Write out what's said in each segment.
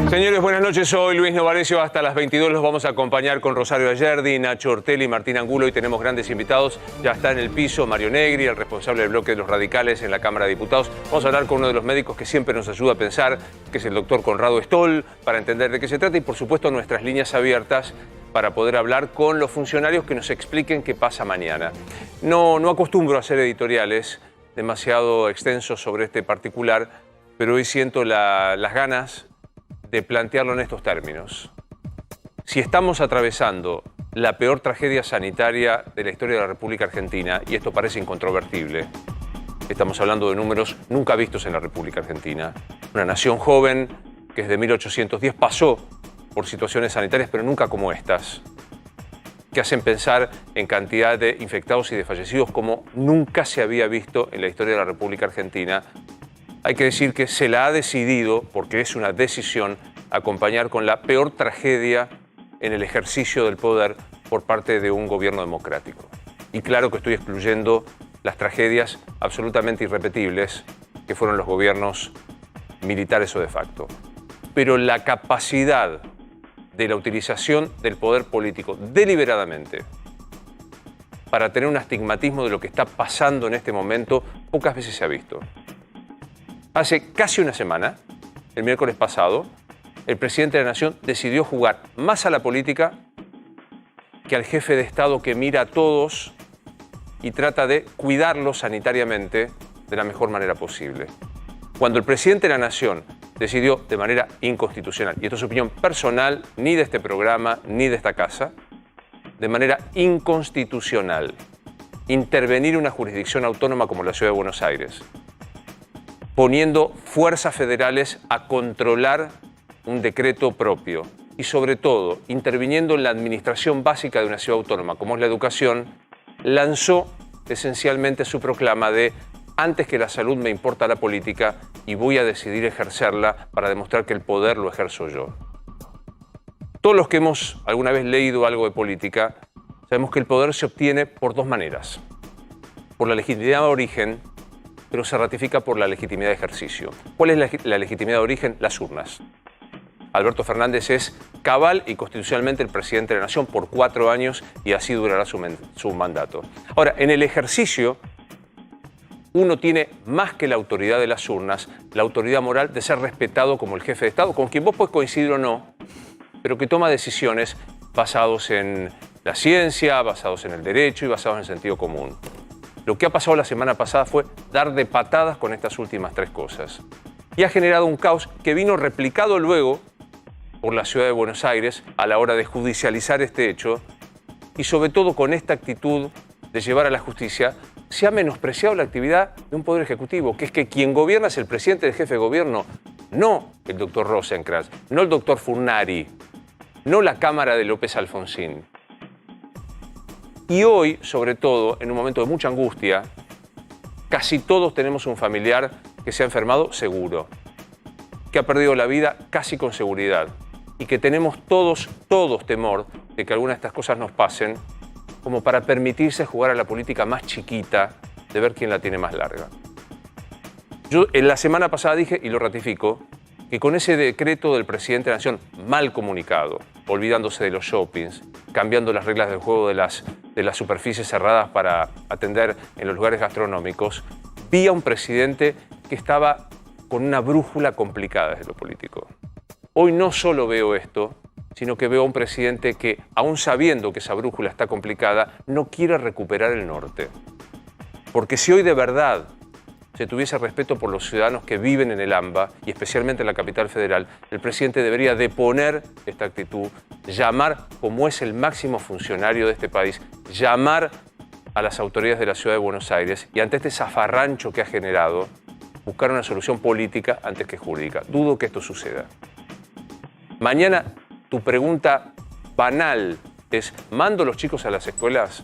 Señores, buenas noches. Soy Luis Novarecio. Hasta las 22 los vamos a acompañar con Rosario Ayerdi, Nacho Ortelli y Martín Angulo. Hoy tenemos grandes invitados. Ya está en el piso Mario Negri, el responsable del bloque de los radicales en la Cámara de Diputados. Vamos a hablar con uno de los médicos que siempre nos ayuda a pensar, que es el doctor Conrado Stoll, para entender de qué se trata y, por supuesto, nuestras líneas abiertas para poder hablar con los funcionarios que nos expliquen qué pasa mañana. No acostumbro a hacer editoriales demasiado extensos sobre este particular, pero hoy siento las ganas de plantearlo en estos términos. Si estamos atravesando la peor tragedia sanitaria de la historia de la República Argentina, y esto parece incontrovertible, estamos hablando de números nunca vistos en la República Argentina. Una nación joven que desde 1810 pasó por situaciones sanitarias, pero nunca como estas, que hacen pensar en cantidad de infectados y de fallecidos como nunca se había visto en la historia de la República Argentina. Hay que decir que se la ha decidido, porque es una decisión, acompañar con la peor tragedia en el ejercicio del poder por parte de un gobierno democrático. Y claro que estoy excluyendo las tragedias absolutamente irrepetibles que fueron los gobiernos militares o de facto. Pero la capacidad de la utilización del poder político deliberadamente para tener un astigmatismo de lo que está pasando en este momento, pocas veces se ha visto. Hace casi una semana, el miércoles pasado, el presidente de la Nación decidió jugar más a la política que al jefe de Estado que mira a todos y trata de cuidarlos sanitariamente de la mejor manera posible. Cuando el presidente de la Nación decidió de manera inconstitucional, y esto es opinión personal, ni de este programa, ni de esta casa, de manera inconstitucional, intervenir en una jurisdicción autónoma como la Ciudad de Buenos Aires, poniendo fuerzas federales a controlar un decreto propio y, sobre todo, interviniendo en la administración básica de una ciudad autónoma, como es la educación, lanzó esencialmente su proclama de antes que la salud me importa la política y voy a decidir ejercerla para demostrar que el poder lo ejerzo yo. Todos los que hemos alguna vez leído algo de política sabemos que el poder se obtiene por dos maneras. Por la legitimidad de origen, pero se ratifica por la legitimidad de ejercicio. ¿Cuál es la legitimidad de origen? Las urnas. Alberto Fernández es cabal y constitucionalmente el presidente de la Nación por 4 años y así durará su mandato. Ahora, en el ejercicio, uno tiene más que la autoridad de las urnas, la autoridad moral de ser respetado como el jefe de Estado, con quien vos podés coincidir o no, pero que toma decisiones basados en la ciencia, basados en el derecho y basados en el sentido común. Lo que ha pasado la semana pasada fue dar de patadas con estas últimas 3 cosas. Y ha generado un caos que vino replicado luego por la Ciudad de Buenos Aires a la hora de judicializar este hecho y sobre todo con esta actitud de llevar a la justicia se ha menospreciado la actividad de un poder ejecutivo, que es que quien gobierna es el presidente del jefe de gobierno, no el doctor Rosenkrantz, no el doctor Furnari, no la Cámara de López Alfonsín. Y hoy, sobre todo, en un momento de mucha angustia, casi todos tenemos un familiar que se ha enfermado seguro, que ha perdido la vida casi con seguridad y que tenemos todos temor de que alguna de estas cosas nos pasen como para permitirse jugar a la política más chiquita de ver quién la tiene más larga. Yo en la semana pasada dije, y lo ratifico, que con ese decreto del presidente de la Nación mal comunicado, olvidándose de los shoppings, cambiando las reglas del juego de las superficies cerradas para atender en los lugares gastronómicos, vi a un presidente que estaba con una brújula complicada desde lo político. Hoy no solo veo esto, sino que veo a un presidente que, aún sabiendo que esa brújula está complicada, no quiere recuperar el norte. Porque si hoy de verdad se tuviese respeto por los ciudadanos que viven en el AMBA, y especialmente en la capital federal, el presidente debería deponer esta actitud, llamar, como es el máximo funcionario de este país, llamar a las autoridades de la Ciudad de Buenos Aires y ante este zafarrancho que ha generado, buscar una solución política antes que jurídica. Dudo que esto suceda. Mañana tu pregunta banal es, ¿mando a los chicos a las escuelas?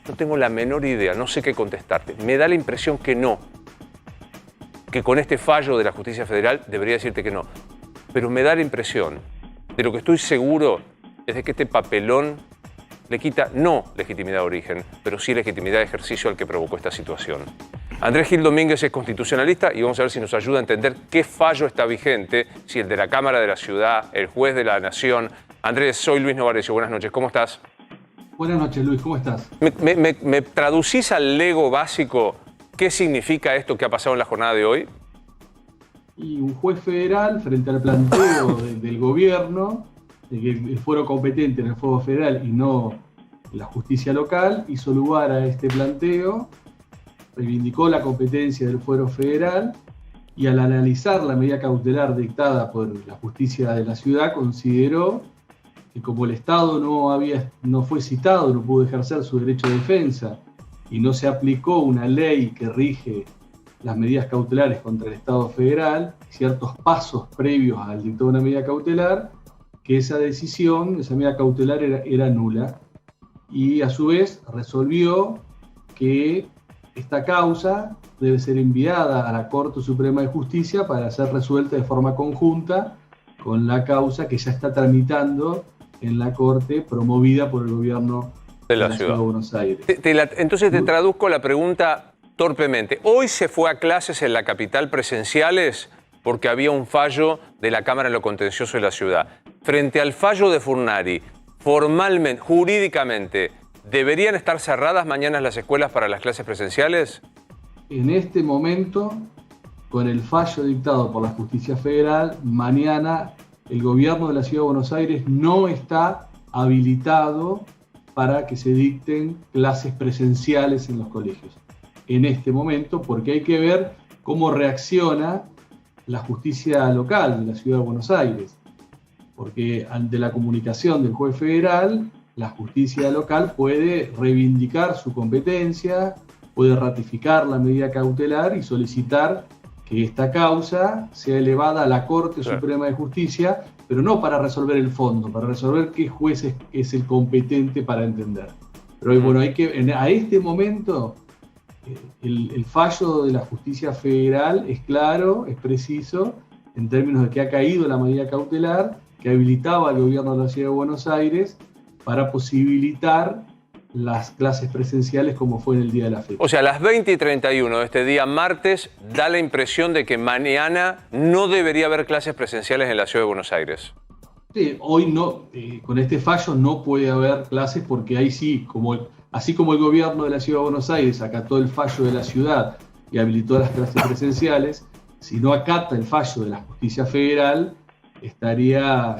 No tengo la menor idea, no sé qué contestarte. Me da la impresión que no. Que con este fallo de la justicia federal debería decirte que no. Pero me da la impresión, de lo que estoy seguro, es de que este papelón le quita no legitimidad de origen, pero sí legitimidad de ejercicio al que provocó esta situación. Andrés Gil Domínguez es constitucionalista y vamos a ver si nos ayuda a entender qué fallo está vigente, si el de la Cámara de la Ciudad, el juez de la Nación. Andrés, soy Luis Novarecio, buenas noches, ¿cómo estás? Buenas noches, Luis, ¿cómo estás? ¿Me traducís al lego básico qué significa esto que ha pasado en la jornada de hoy? Y un juez federal, frente al planteo del gobierno, de que el fuero competente en el fuero federal y no la justicia local, hizo lugar a este planteo, reivindicó la competencia del fuero federal y al analizar la medida cautelar dictada por la justicia de la ciudad, consideró que como el Estado no fue citado, no pudo ejercer su derecho de defensa y no se aplicó una ley que rige las medidas cautelares contra el Estado federal, ciertos pasos previos al dictado de una medida cautelar, que esa decisión, esa medida cautelar era nula. Y a su vez resolvió que esta causa debe ser enviada a la Corte Suprema de Justicia para ser resuelta de forma conjunta con la causa que ya está tramitando en la Corte, promovida por el gobierno de la Ciudad de Buenos Aires. Entonces te traduzco la pregunta torpemente. Hoy se fue a clases en la capital presenciales porque había un fallo de la Cámara en lo contencioso de la ciudad. Frente al fallo de Furnari, formalmente, jurídicamente, ¿deberían estar cerradas mañana las escuelas para las clases presenciales? En este momento, con el fallo dictado por la Justicia Federal, mañana el gobierno de la Ciudad de Buenos Aires no está habilitado para que se dicten clases presenciales en los colegios. En este momento, porque hay que ver cómo reacciona la justicia local de la Ciudad de Buenos Aires. Porque ante la comunicación del juez federal, la justicia local puede reivindicar su competencia, puede ratificar la medida cautelar y solicitar que esta causa sea elevada a la Corte Suprema de Justicia, pero no para resolver el fondo, para resolver qué juez es el competente para entender. Pero bueno, a este momento el fallo de la justicia federal es claro, es preciso, en términos de que ha caído la medida cautelar que habilitaba al gobierno de la Ciudad de Buenos Aires para posibilitar las clases presenciales como fue en el día de la fecha. O sea, a las 20:31 de este día martes da la impresión de que mañana no debería haber clases presenciales en la Ciudad de Buenos Aires. Sí, hoy no, con este fallo no puede haber clases porque ahí sí, así como el gobierno de la Ciudad de Buenos Aires acató el fallo de la ciudad y habilitó las clases presenciales, si no acata el fallo de la justicia federal, estaría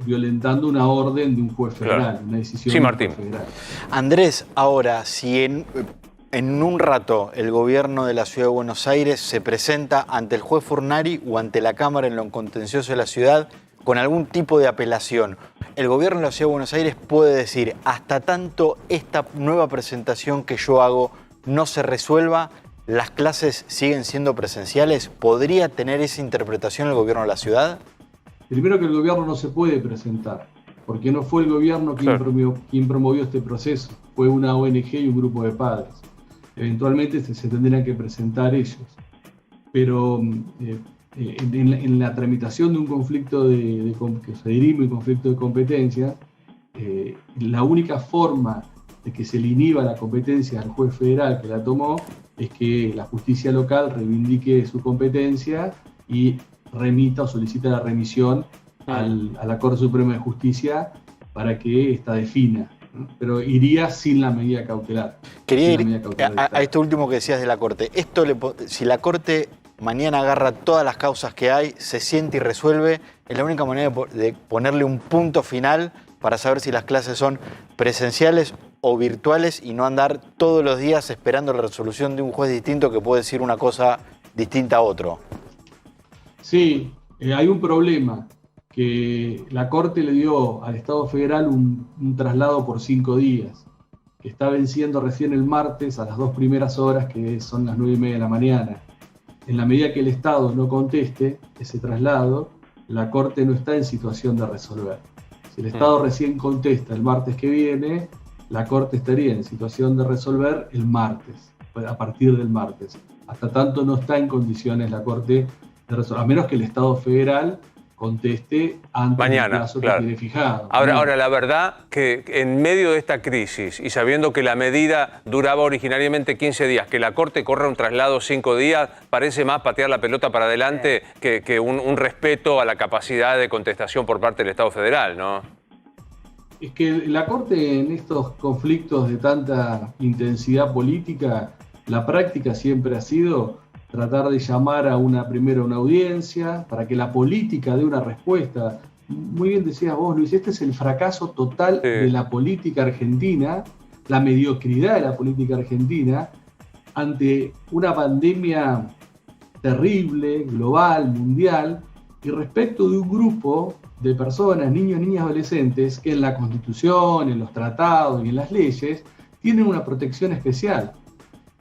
violentando una orden de un juez federal, una decisión de un juez federal. Andrés, ahora, si en un rato el gobierno de la Ciudad de Buenos Aires se presenta ante el juez Furnari o ante la Cámara en lo contencioso de la ciudad con algún tipo de apelación, el gobierno de la Ciudad de Buenos Aires puede decir, hasta tanto esta nueva presentación que yo hago no se resuelva, las clases siguen siendo presenciales. ¿Podría tener esa interpretación el gobierno de la ciudad? Primero que el gobierno no se puede presentar, porque no fue el gobierno quien promovió este proceso, fue una ONG y un grupo de padres. Eventualmente se tendrían que presentar ellos. Pero en la tramitación de un conflicto que se dirime un conflicto de competencia, la única forma de que se le inhiba la competencia al juez federal que la tomó es que la justicia local reivindique su competencia y remita o solicita la remisión a la Corte Suprema de Justicia para que ésta defina, ¿no? Pero iría sin la medida cautelar. Quería ir a esto último que decías de la Corte. Si la Corte mañana agarra todas las causas que hay, se siente y resuelve, es la única manera de ponerle un punto final para saber si las clases son presenciales o virtuales y no andar todos los días esperando la resolución de un juez distinto que puede decir una cosa distinta a otro. Sí, hay un problema, que la Corte le dio al Estado Federal un traslado por 5 días, que está venciendo recién el martes a las 2 primeras horas, que son las 9:30 de la mañana. En la medida que el Estado no conteste ese traslado, la Corte no está en situación de resolver. Si el Estado recién contesta el martes que viene, la Corte estaría en situación de resolver el martes, a partir del martes. Hasta tanto no está en condiciones la Corte de resolver, a menos que el Estado federal conteste antes mañana, del plazo claro, que tiene fijado. Ahora, la verdad que en medio de esta crisis y sabiendo que la medida duraba originariamente 15 días, que la Corte corra un traslado 5 días, parece más patear la pelota para adelante que un respeto a la capacidad de contestación por parte del Estado federal, ¿no? Es que la Corte en estos conflictos de tanta intensidad política, la práctica siempre ha sido tratar de llamar primero a una audiencia para que la política dé una respuesta. Muy bien decías vos, Luis, este es el fracaso total de la política argentina, la mediocridad de la política argentina ante una pandemia terrible, global, mundial, y respecto de un grupo de personas, niños, niñas, adolescentes, que en la Constitución, en los tratados y en las leyes tienen una protección especial.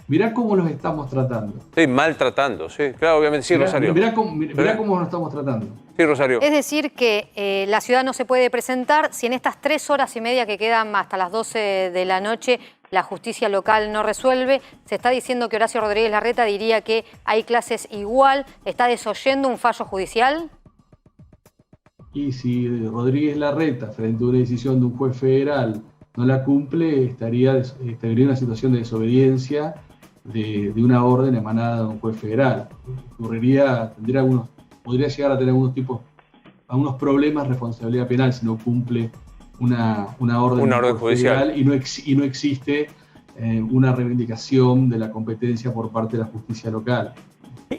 Mirá cómo los estamos tratando. Sí, maltratando, sí, claro, obviamente, sí, Rosario. Mirá cómo nos estamos tratando. Sí, Rosario. Es decir que la ciudad no se puede presentar si en estas 3 horas y media que quedan hasta las 12 de la noche la justicia local no resuelve. Se está diciendo que Horacio Rodríguez Larreta diría que hay clases igual. ¿Está desoyendo un fallo judicial? Y si Rodríguez Larreta, frente a una decisión de un juez federal, no la cumple, estaría en una situación de desobediencia de una orden emanada de un juez federal. Podría llegar a tener algunos problemas de responsabilidad penal si no cumple una orden judicial y no existe una reivindicación de la competencia por parte de la justicia local.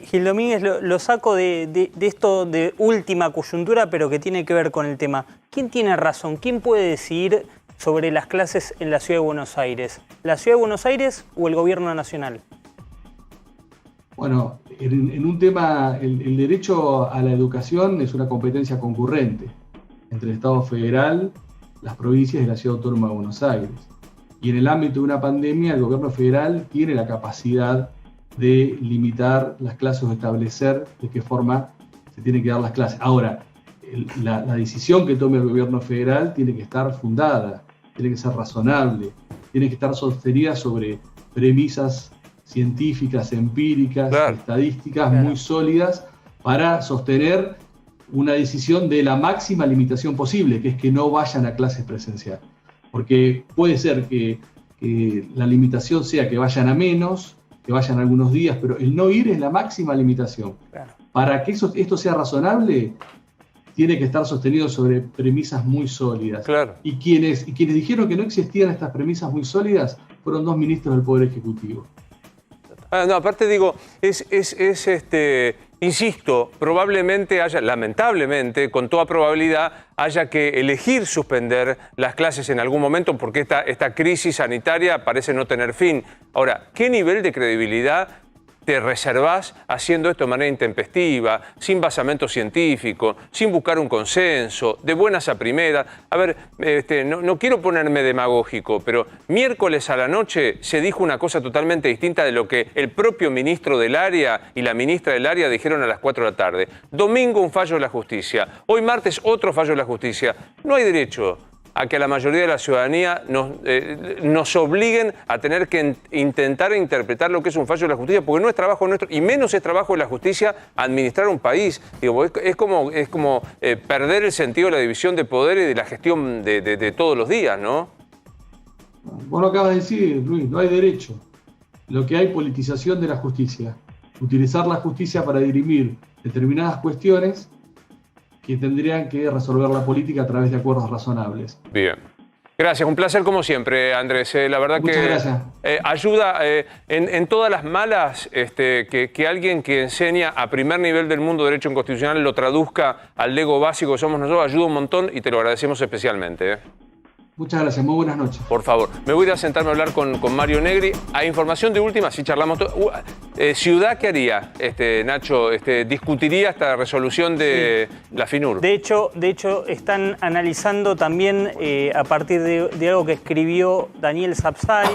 Gil Domínguez, lo saco de esto de última coyuntura, pero que tiene que ver con el tema. ¿Quién tiene razón? ¿Quién puede decidir sobre las clases en la Ciudad de Buenos Aires? ¿La Ciudad de Buenos Aires o el Gobierno Nacional? Bueno, en un tema, el derecho a la educación es una competencia concurrente entre el Estado federal, las provincias y la Ciudad Autónoma de Buenos Aires. Y en el ámbito de una pandemia, el Gobierno federal tiene la capacidad de limitar las clases o establecer de qué forma se tienen que dar las clases. Ahora, la decisión que tome el Gobierno federal tiene que estar fundada, tiene que ser razonable, tiene que estar sostenida sobre premisas científicas, empíricas, estadísticas muy sólidas para sostener una decisión de la máxima limitación posible, que es que no vayan a clases presenciales. Porque puede ser que la limitación sea que vayan a menos, que vayan algunos días, pero el no ir es la máxima limitación. Claro. Para que esto sea razonable, tiene que estar sostenido sobre premisas muy sólidas. Claro. Y quienes dijeron que no existían estas premisas muy sólidas fueron 2 ministros del Poder Ejecutivo. No, aparte digo, insisto, probablemente haya, lamentablemente, con toda probabilidad, haya que elegir suspender las clases en algún momento porque esta crisis sanitaria parece no tener fin. Ahora, ¿qué nivel de credibilidad te reservás haciendo esto de manera intempestiva, sin basamento científico, sin buscar un consenso, de buenas a primeras? A ver, no quiero ponerme demagógico, pero miércoles a la noche se dijo una cosa totalmente distinta de lo que el propio ministro del área y la ministra del área dijeron a las 4 de la tarde. Domingo un fallo de la justicia, hoy martes otro fallo de la justicia. No hay derecho a que a la mayoría de la ciudadanía nos obliguen a tener que intentar interpretar lo que es un fallo de la justicia, porque no es trabajo nuestro, y menos es trabajo de la justicia administrar un país. Digo, es como perder el sentido de la división de poderes y de la gestión de todos los días, ¿no? Vos lo acabas de decir, Luis, no hay derecho. Lo que hay politización de la justicia. Utilizar la justicia para dirimir determinadas cuestiones que tendrían que resolver la política a través de acuerdos razonables. Bien. Gracias, un placer como siempre, Andrés. La verdad Muchas gracias. Ayuda en todas las malas que alguien que enseña a primer nivel del mundo derecho constitucional lo traduzca al lego básico que somos nosotros, ayuda un montón y te lo agradecemos especialmente. Muchas gracias, muy buenas noches. Por favor, me voy a ir a sentarme a hablar con Mario Negri. Hay información de última, si charlamos ¿Ciudad qué haría, Nacho? ¿Discutiría esta resolución de la FINUR? De hecho, están analizando también a partir de algo que escribió Daniel Sapsay,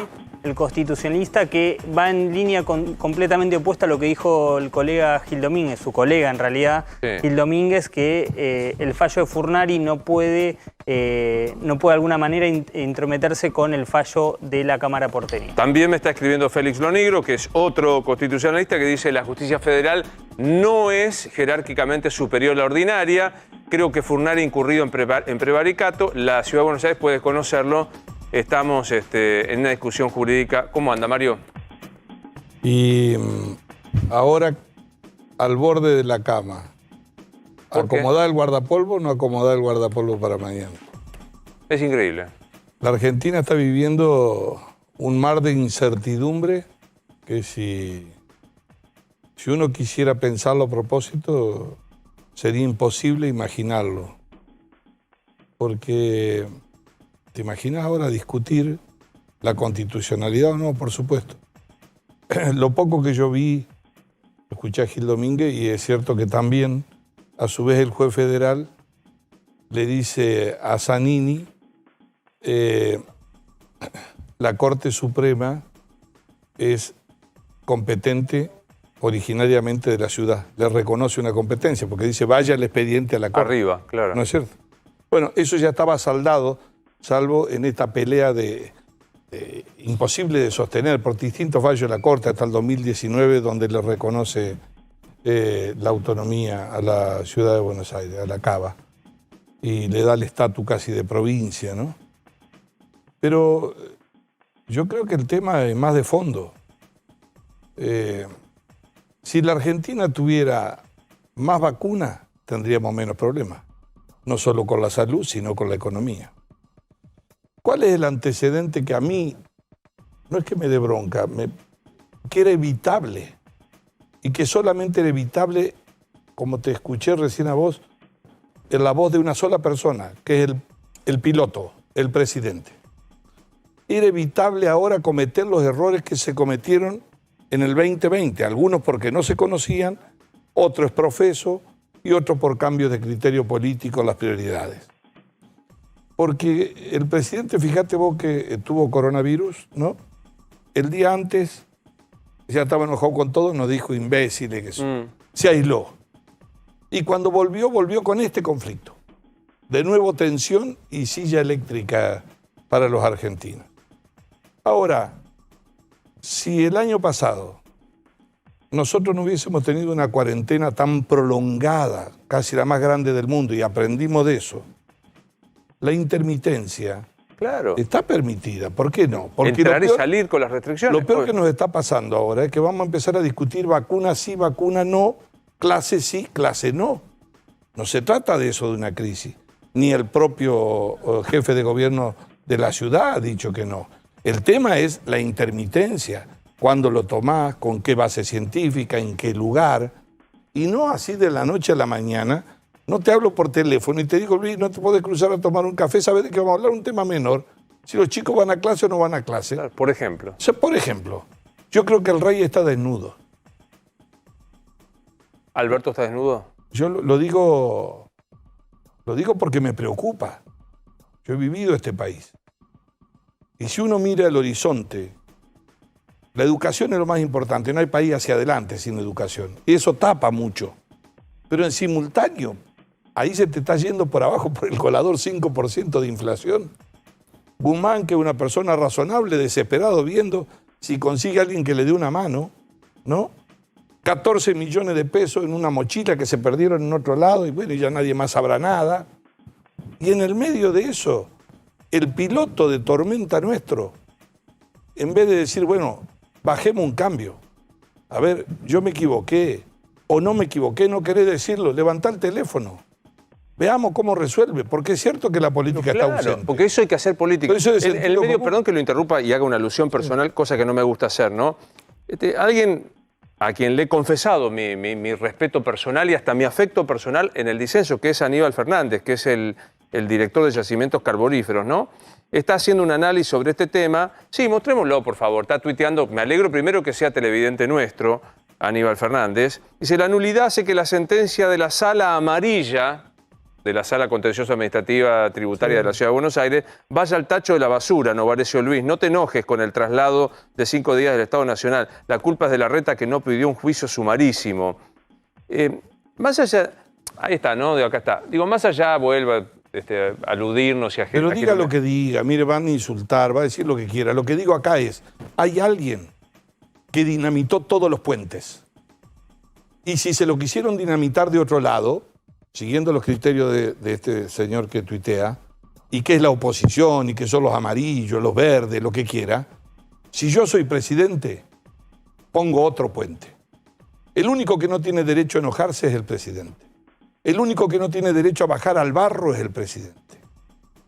el constitucionalista, que va en línea completamente opuesta a lo que dijo el colega Gil Domínguez, su colega en realidad, Gil Domínguez, que el fallo de Furnari no puede de alguna manera intrometerse con el fallo de la Cámara porteña. También me está escribiendo Félix Lonigro, que es otro constitucionalista, que dice que la justicia federal no es jerárquicamente superior a la ordinaria. Creo que Furnari incurrido en prevaricato. La Ciudad de Buenos Aires puede conocerlo. Estamos en una discusión jurídica. ¿Cómo anda, Mario? Y ahora al borde de la cama. ¿Por qué? ¿Acomodar el guardapolvo o no acomodar el guardapolvo para mañana? Es increíble. La Argentina está viviendo un mar de incertidumbre que si uno quisiera pensarlo a propósito, sería imposible imaginarlo. Porque te imaginas ahora discutir la constitucionalidad o no, por supuesto. Lo poco que yo vi, escuché a Gil Domínguez y es cierto que también, a su vez, el juez federal le dice a Zanini, la Corte Suprema es competente originariamente de la ciudad. Le reconoce una competencia porque dice vaya el expediente a la Corte. Arriba, claro. ¿No es cierto? Bueno, eso ya estaba saldado, salvo en esta pelea imposible de sostener por distintos fallos de la Corte hasta el 2019, donde le reconoce la autonomía a la Ciudad de Buenos Aires, a la Cava, y le da el estatus casi de provincia, ¿no? Pero yo creo que el tema es más de fondo. Si la Argentina tuviera más vacunas, tendríamos menos problemas. No solo con la salud, sino con la economía. ¿Cuál es el antecedente que a mí, no es que me dé bronca, que era evitable? Y que solamente era evitable, como te escuché recién a vos, en la voz de una sola persona, que es el piloto, el presidente. Era evitable ahora cometer los errores que se cometieron en el 2020, algunos porque no se conocían, otros profeso y otros por cambios de criterio político en las prioridades. Porque el presidente, fíjate vos que tuvo coronavirus, ¿no? El día antes ya estaba enojado con todo, nos dijo imbéciles, que se aisló. Y cuando volvió con este conflicto. De nuevo tensión y silla eléctrica para los argentinos. Ahora, si el año pasado nosotros no hubiésemos tenido una cuarentena tan prolongada, casi la más grande del mundo, y aprendimos de eso, la intermitencia está permitida. ¿Por qué no? Porque entrar y salir con las restricciones. Lo peor que nos está pasando ahora es que vamos a empezar a discutir vacuna sí, vacuna no, clase sí, clase no. No se trata de eso, de una crisis. Ni el propio jefe de gobierno de la ciudad ha dicho que no. El tema es la intermitencia. ¿Cuándo lo tomás? ¿Con qué base científica? ¿En qué lugar? Y no así de la noche a la mañana. No te hablo por teléfono y te digo, Luis, no te puedes cruzar a tomar un café, sabes de que vamos a hablar un tema menor. Si los chicos van a clase o no van a clase. Claro, por ejemplo. O sea, por ejemplo, yo creo que el rey está desnudo. ¿Alberto está desnudo? Yo lo digo porque me preocupa. Yo he vivido este país. Y si uno mira el horizonte, la educación es lo más importante. No hay país hacia adelante sin educación. Y eso tapa mucho. Pero en simultáneo, ahí se te está yendo por abajo por el colador 5% de inflación. Guzmán, que es una persona razonable, desesperado, viendo si consigue a alguien que le dé una mano, ¿no? 14 millones de pesos en una mochila que se perdieron en otro lado y bueno, ya nadie más sabrá nada. Y en el medio de eso, el piloto de tormenta nuestro, en vez de decir, bueno, bajemos un cambio. A ver, yo me equivoqué o no me equivoqué, no querés decirlo, levantá el teléfono. Veamos cómo resuelve, porque es cierto que la política está ausente. Porque eso hay que hacer política. En el medio, perdón que lo interrumpa y haga una alusión personal, cosa que no me gusta hacer, ¿no? Alguien a quien le he confesado mi respeto personal y hasta mi afecto personal en el disenso, que es Aníbal Fernández, que es el director de Yacimientos Carboníferos, ¿no? Está haciendo un análisis sobre este tema. Sí, mostrémoslo, por favor. Está tuiteando. Me alegro primero que sea televidente nuestro, Aníbal Fernández. Dice, la nulidad hace que la sentencia de la Sala Amarilla, de la Sala Contenciosa Administrativa Tributaria de la Ciudad de Buenos Aires, vaya al tacho de la basura, Novarecio Luis. No te enojes con el traslado de 5 días del Estado Nacional. La culpa es de Larreta, que no pidió un juicio sumarísimo. Más allá... Ahí está, ¿no? De acá está. Digo, más allá vuelva a aludirnos y a gente... Pero diga lo que diga. Mire, van a insultar, va a decir lo que quiera. Lo que digo acá es, hay alguien que dinamitó todos los puentes. Y si se lo quisieron dinamitar de otro lado, siguiendo los criterios de este señor que tuitea, y que es la oposición, y que son los amarillos, los verdes, lo que quiera, si yo soy presidente, pongo otro puente. El único que no tiene derecho a enojarse es el presidente. El único que no tiene derecho a bajar al barro es el presidente.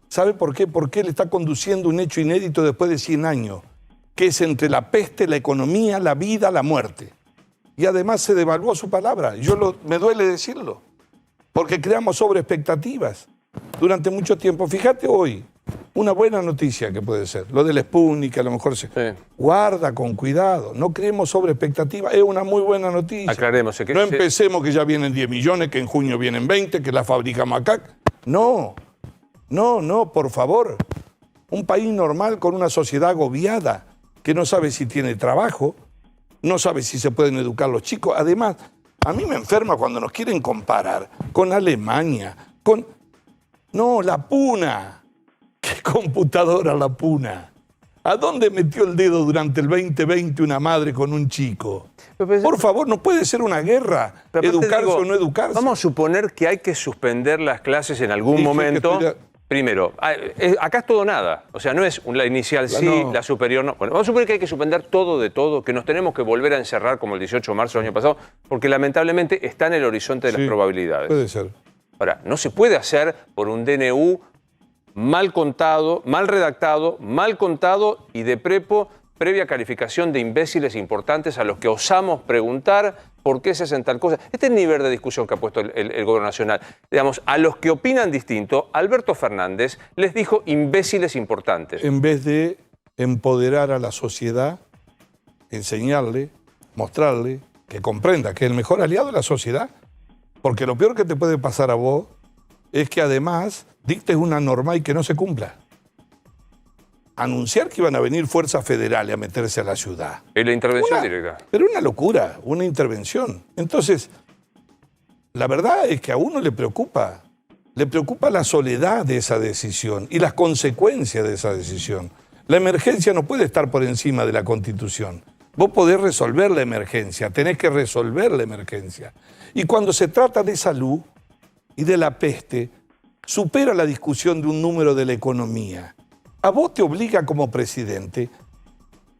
¿Sabe por qué? Porque él está conduciendo un hecho inédito después de 100 años, que es entre la peste, la economía, la vida, la muerte. Y además se devaluó su palabra. Me duele decirlo, porque creamos sobreexpectativas durante mucho tiempo. Fíjate hoy, una buena noticia que puede ser, lo del Sputnik, a lo mejor se... Sí. Guarda con cuidado, no creemos sobreexpectativas, es una muy buena noticia. Aclaremos. No empecemos que ya vienen 10 millones, que en junio vienen 20, que la fabricamos acá. No, por favor. Un país normal con una sociedad agobiada, que no sabe si tiene trabajo, no sabe si se pueden educar los chicos. Además, a mí me enferma cuando nos quieren comparar con Alemania, con... No, la Puna. ¿Qué computadora la Puna? ¿A dónde metió el dedo durante el 2020 una madre con un chico? Por favor, no puede ser una guerra, educarse o no educarse. Vamos a suponer que hay que suspender las clases en algún momento. Primero, acá es todo o nada. O sea, no es la inicial sí, no. La superior no. Bueno, vamos a suponer que hay que suspender todo de todo, que nos tenemos que volver a encerrar como el 18 de marzo del año pasado, porque lamentablemente está en el horizonte de las probabilidades. Puede ser. Ahora, no se puede hacer por un DNU mal contado, mal redactado, mal contado y de prepo, previa calificación de imbéciles importantes a los que osamos preguntar por qué se hacen tal cosa. Este es el nivel de discusión que ha puesto el gobierno nacional. Digamos, a los que opinan distinto, Alberto Fernández les dijo imbéciles importantes. En vez de empoderar a la sociedad, enseñarle, mostrarle, que comprenda que es el mejor aliado de la sociedad, porque lo peor que te puede pasar a vos es que además dictes una norma y que no se cumpla. Anunciar que iban a venir fuerzas federales a meterse a la ciudad. Es la intervención directa. Pero una locura, una intervención. Entonces, la verdad es que a uno le preocupa la soledad de esa decisión y las consecuencias de esa decisión. La emergencia no puede estar por encima de la Constitución. Vos podés resolver la emergencia, tenés que resolver la emergencia. Y cuando se trata de salud y de la peste, supera la discusión de un número de la economía. A vos te obliga como presidente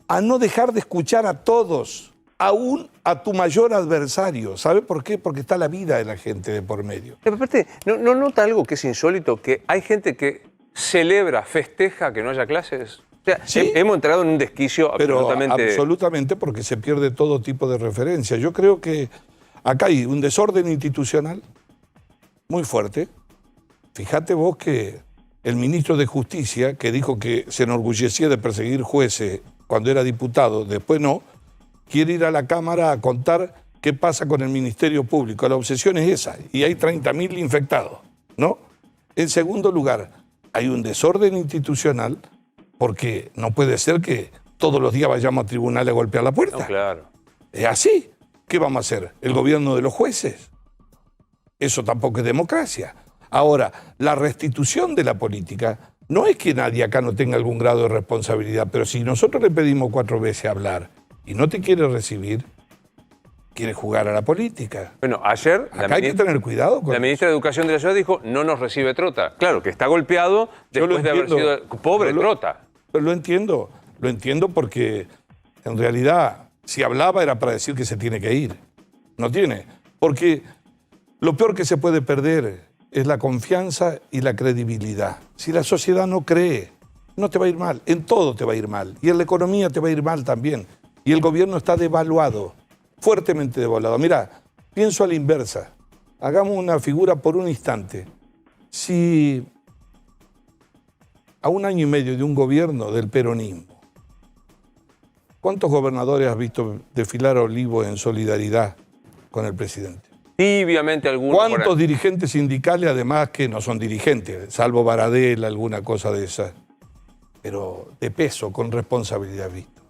a no dejar de escuchar a todos, aún a tu mayor adversario. ¿Sabe por qué? Porque está la vida de la gente de por medio. Pero aparte, ¿no nota algo que es insólito? Que hay gente que celebra, festeja que no haya clases. O sea, ¿sí? Hemos entrado en un desquicio absolutamente... Pero absolutamente, porque se pierde todo tipo de referencia. Yo creo que acá hay un desorden institucional muy fuerte. Fíjate vos que el ministro de Justicia, que dijo que se enorgullecía de perseguir jueces cuando era diputado, después no, quiere ir a la Cámara a contar qué pasa con el Ministerio Público. La obsesión es esa, y hay 30.000 infectados, ¿no? En segundo lugar, hay un desorden institucional, porque no puede ser que todos los días vayamos a tribunal a golpear la puerta. No, claro. Es así. ¿Qué vamos a hacer? ¿El gobierno de los jueces? Eso tampoco es democracia. Ahora, la restitución de la política no es que nadie acá no tenga algún grado de responsabilidad, pero si nosotros le pedimos 4 veces hablar y no te quiere recibir, quiere jugar a la política. Bueno, ayer... Acá hay que tener cuidado con la ministra de Educación de la ciudad dijo, no nos recibe Trota. Claro, que está golpeado después de haber sido... Pobre Trota. Pero lo entiendo porque en realidad si hablaba era para decir que se tiene que ir. No tiene. Porque lo peor que se puede perder es la confianza y la credibilidad. Si la sociedad no cree, no te va a ir mal. En todo te va a ir mal. Y en la economía te va a ir mal también. Y el gobierno está devaluado, fuertemente devaluado. Mira, pienso a la inversa. Hagamos una figura por un instante. Si a 1 año y medio de un gobierno del peronismo, ¿cuántos gobernadores has visto desfilar a Olivos en solidaridad con el presidente? Tibiamente algunos. ¿Cuántos dirigentes sindicales, además, que no son dirigentes, salvo Baradel, alguna cosa de esa, pero de peso, con responsabilidad visto?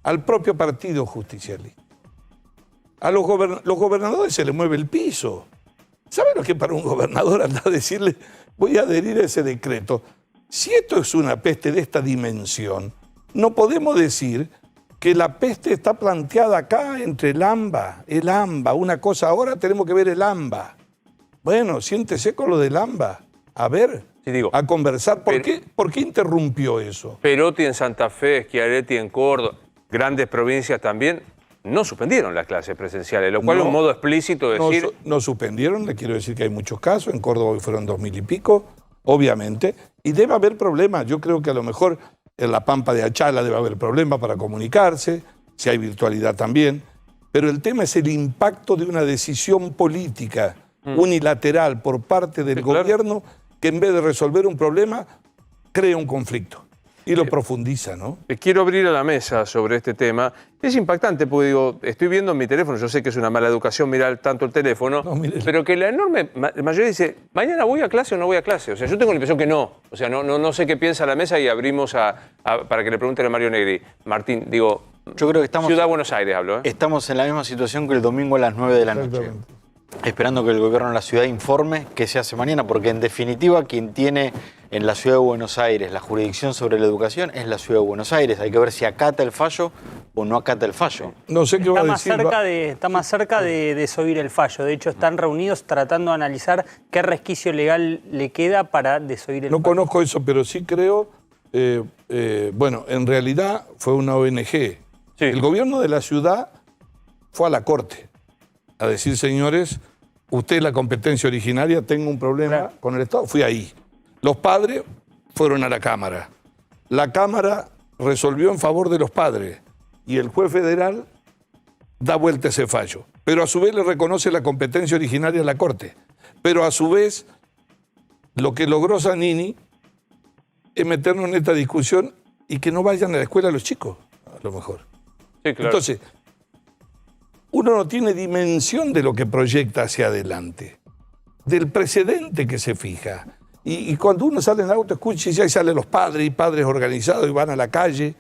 Al propio partido justicialista. A los gobernadores se les mueve el piso. ¿Saben lo que para un gobernador anda a decirle, voy a adherir a ese decreto? Si esto es una peste de esta dimensión, no podemos decir que la peste está planteada acá entre el AMBA, una cosa, ahora tenemos que ver el AMBA. Bueno, siéntese con lo del AMBA. A ver, Sí, digo, a conversar. ¿Por pero- qué interrumpió eso? Perotti en Santa Fe, Schiaretti en Córdoba, grandes provincias también, no suspendieron las clases presenciales, lo cual es un modo explícito de decir... No suspendieron, le quiero decir que hay muchos casos, en Córdoba hoy fueron 2000 y pico, obviamente, y debe haber problemas. Yo creo que a lo mejor en la Pampa de Achala debe haber problemas para comunicarse, si hay virtualidad también, pero el tema es el impacto de una decisión política unilateral por parte del Sí, claro. gobierno que en vez de resolver un problema, crea un conflicto y lo profundiza, ¿no? Quiero abrir a la mesa sobre este tema. Es impactante porque digo, estoy viendo en mi teléfono, yo sé que es una mala educación mirar tanto el teléfono, No, mire. pero que la enorme mayoría dice, mañana voy a clase o no voy a clase. O sea, yo tengo la impresión que no. O sea, no sé qué piensa la mesa y abrimos para que le pregunten a Mario Negri. Martín, digo, Yo creo que estamos, Ciudad de Buenos Aires hablo, ¿eh? estamos en la misma situación que el domingo a las 9 de la noche. Exactamente. Esperando que el gobierno de la ciudad informe qué se hace mañana, porque en definitiva quien tiene en la ciudad de Buenos Aires la jurisdicción sobre la educación es la ciudad de Buenos Aires. Hay que ver si acata el fallo o no acata el fallo. No sé qué va Está a más decir. está más cerca de desoír el fallo. De hecho, están reunidos tratando de analizar qué resquicio legal le queda para desoír el No fallo. conozco eso, pero sí creo, bueno, en realidad fue una ONG. Sí. El gobierno de la ciudad fue a la corte a decir, señores, usted es la competencia originaria, tengo un problema Claro. con el Estado. Fui ahí. Los padres fueron a la Cámara. La Cámara resolvió en favor de los padres y el juez federal da vuelta ese fallo. Pero a su vez le reconoce la competencia originaria a la Corte. Pero a su vez, lo que logró Zanini es meternos en esta discusión y que no vayan a la escuela los chicos, a lo mejor. Sí, claro. Entonces, uno no tiene dimensión de lo que proyecta hacia adelante, del precedente que se fija. Y cuando uno sale en el auto, escucha y ahí salen los padres y padres organizados y van a la calle,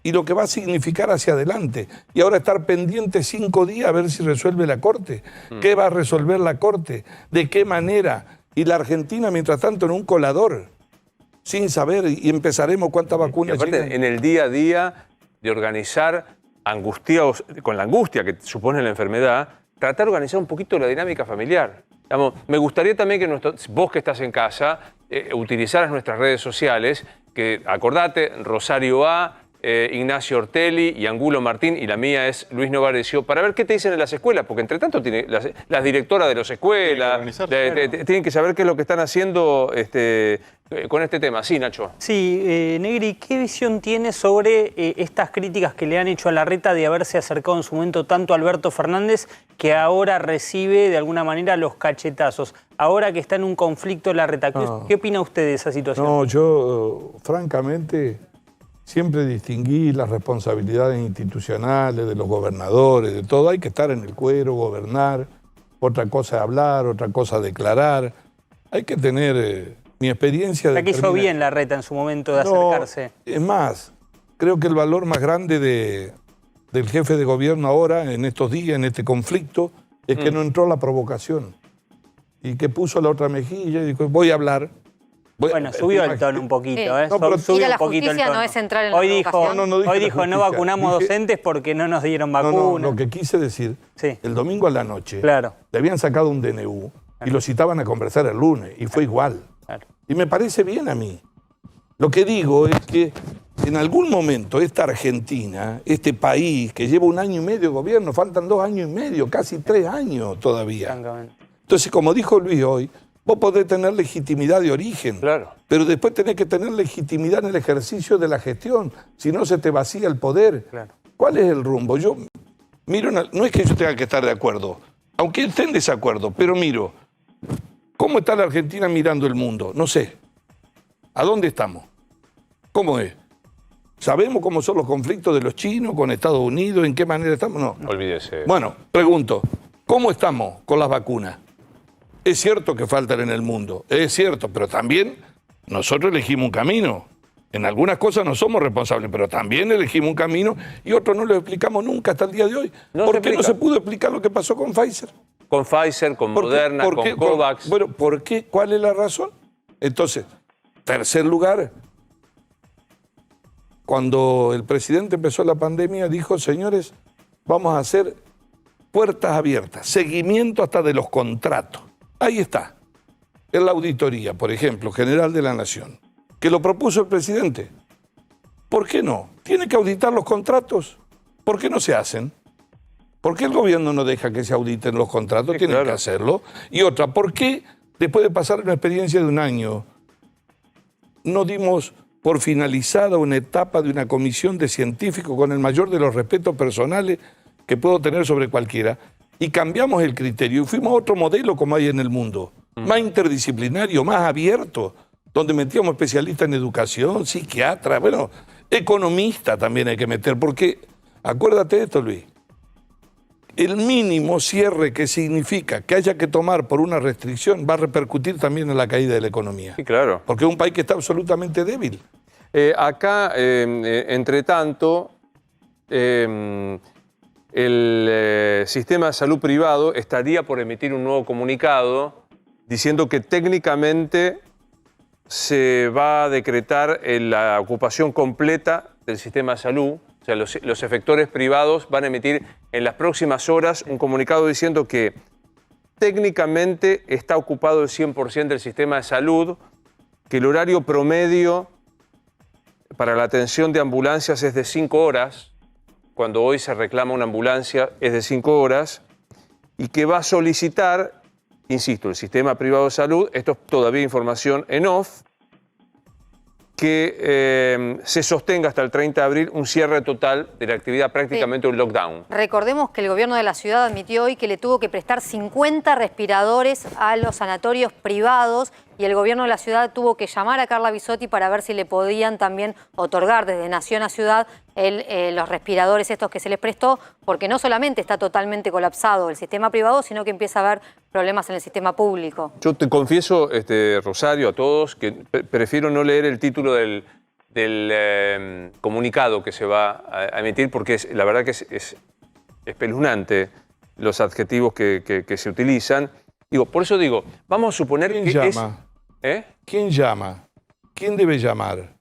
y lo que va a significar hacia adelante. Y ahora estar pendiente 5 días a ver si resuelve la Corte. ¿Qué va a resolver la Corte? ¿De qué manera? Y la Argentina, mientras tanto, en un colador, sin saber, y empezaremos cuántas Y vacunas aparte, llegan. en el día a día de organizar, angustiados, con la angustia que supone la enfermedad, tratar de organizar un poquito la dinámica familiar. Digamos, me gustaría también que vos que estás en casa, utilizaras nuestras redes sociales, que acordate, Rosario A., Ignacio Ortelli y Angulo Martín, y la mía es Luis Novarecio, para ver qué te dicen en las escuelas, porque entre tanto tiene las directoras de las escuelas tienen que saber qué es lo que están haciendo con este tema. Sí, Nacho. Sí, Negri, ¿qué visión tiene sobre estas críticas que le han hecho a Larreta de haberse acercado en su momento tanto a Alberto Fernández, que ahora recibe de alguna manera los cachetazos? Ahora que está en un conflicto Larreta, ¿qué opina usted de esa situación? No, yo francamente siempre distinguí las responsabilidades institucionales de los gobernadores, de todo. Hay que estar en el cuero, gobernar. Otra cosa es hablar, otra cosa declarar. Hay que tener mi experiencia La que hizo determina- bien Larreta en su momento de No, acercarse. es más, creo que el valor más grande del jefe de gobierno ahora, en estos días, en este conflicto, es que no entró la provocación. Y que puso la otra mejilla y dijo, voy a hablar. Bueno, subió el tono un poquito, ¿eh? No, pero- Subió Ir a la un poquito el justicia tono. no es entrar en la Hoy dijo, provocación. No, dije hoy la dijo, no justicia. vacunamos Dije- docentes porque no nos dieron No, vacunas. lo que quise decir, Sí. el domingo a la noche, Claro. le habían sacado un DNU y lo citaban a conversar el lunes, y fue igual. Claro. Y me parece bien a mí. Lo que digo es que en algún momento esta Argentina, este país que lleva 1 año y medio de gobierno, faltan 2 años y medio, casi 3 años todavía. Francamente. Entonces, como dijo Luis hoy, vos podés tener legitimidad de origen, Claro. pero después tenés que tener legitimidad en el ejercicio de la gestión, si no se te vacía el poder. Claro. ¿Cuál es el rumbo? Yo miro, no es que yo tenga que estar de acuerdo, aunque esté en desacuerdo, pero miro, ¿cómo está la Argentina mirando el mundo? No sé. ¿A dónde estamos? ¿Cómo es? ¿Sabemos cómo son los conflictos de los chinos con Estados Unidos? ¿En qué manera estamos? No. Olvídese. Bueno, pregunto, ¿cómo estamos con las vacunas? Es cierto que faltan en el mundo, es cierto, pero también nosotros elegimos un camino. En algunas cosas no somos responsables, pero también elegimos un camino y otros no lo explicamos nunca hasta el día de hoy. No ¿Por se qué no explica. se pudo explicar lo que pasó con Pfizer? Con Pfizer, con ¿Por qué? Moderna, ¿Por con qué? Covax. Bueno, ¿por qué? ¿Cuál es la razón? Entonces, tercer lugar, cuando el presidente empezó la pandemia, dijo, señores, vamos a hacer puertas abiertas, seguimiento hasta de los contratos. Ahí está. En la auditoría, por ejemplo, general de la Nación, que lo propuso el presidente. ¿Por qué no? ¿Tiene que auditar los contratos? ¿Por qué no se hacen? ¿Por qué el gobierno no deja que se auditen los contratos? Sí, Tienen claro. que hacerlo. Y otra, ¿por qué después de pasar una experiencia de un año no dimos por finalizada una etapa de una comisión de científicos con el mayor de los respetos personales que puedo tener sobre cualquiera, y cambiamos el criterio y fuimos a otro modelo como hay en el mundo, más interdisciplinario, más abierto, donde metíamos especialistas en educación, psiquiatras, bueno, economistas también hay que meter, porque acuérdate de esto, Luis, el mínimo cierre que significa que haya que tomar por una restricción va a repercutir también en la caída de la economía. Sí, claro. Porque es un país que está absolutamente débil. Acá, entre tanto, el sistema de salud privado estaría por emitir un nuevo comunicado diciendo que técnicamente se va a decretar la ocupación completa del sistema de salud. O sea, los efectores privados van a emitir en las próximas horas un comunicado diciendo que técnicamente está ocupado el 100% del sistema de salud, que el horario promedio para la atención de ambulancias es de 5 horas, cuando hoy se reclama una ambulancia es de 5 horas, y que va a solicitar, insisto, el sistema privado de salud, esto es todavía información en off, que se sostenga hasta el 30 de abril un cierre total de la actividad, prácticamente un lockdown. Recordemos que el gobierno de la ciudad admitió hoy que le tuvo que prestar 50 respiradores a los sanatorios privados y el gobierno de la ciudad tuvo que llamar a Carla Bisotti para ver si le podían también otorgar desde Nación a Ciudad los respiradores estos que se les prestó, porque no solamente está totalmente colapsado el sistema privado, sino que empieza a haber problemas en el sistema público. Yo te confieso, Rosario, a todos, que prefiero no leer el título del comunicado que se va a emitir, porque la verdad que es espeluznante los adjetivos que se utilizan. Por eso digo, vamos a suponer ¿Quién que llama? ¿Quién llama? ¿Quién debe llamar?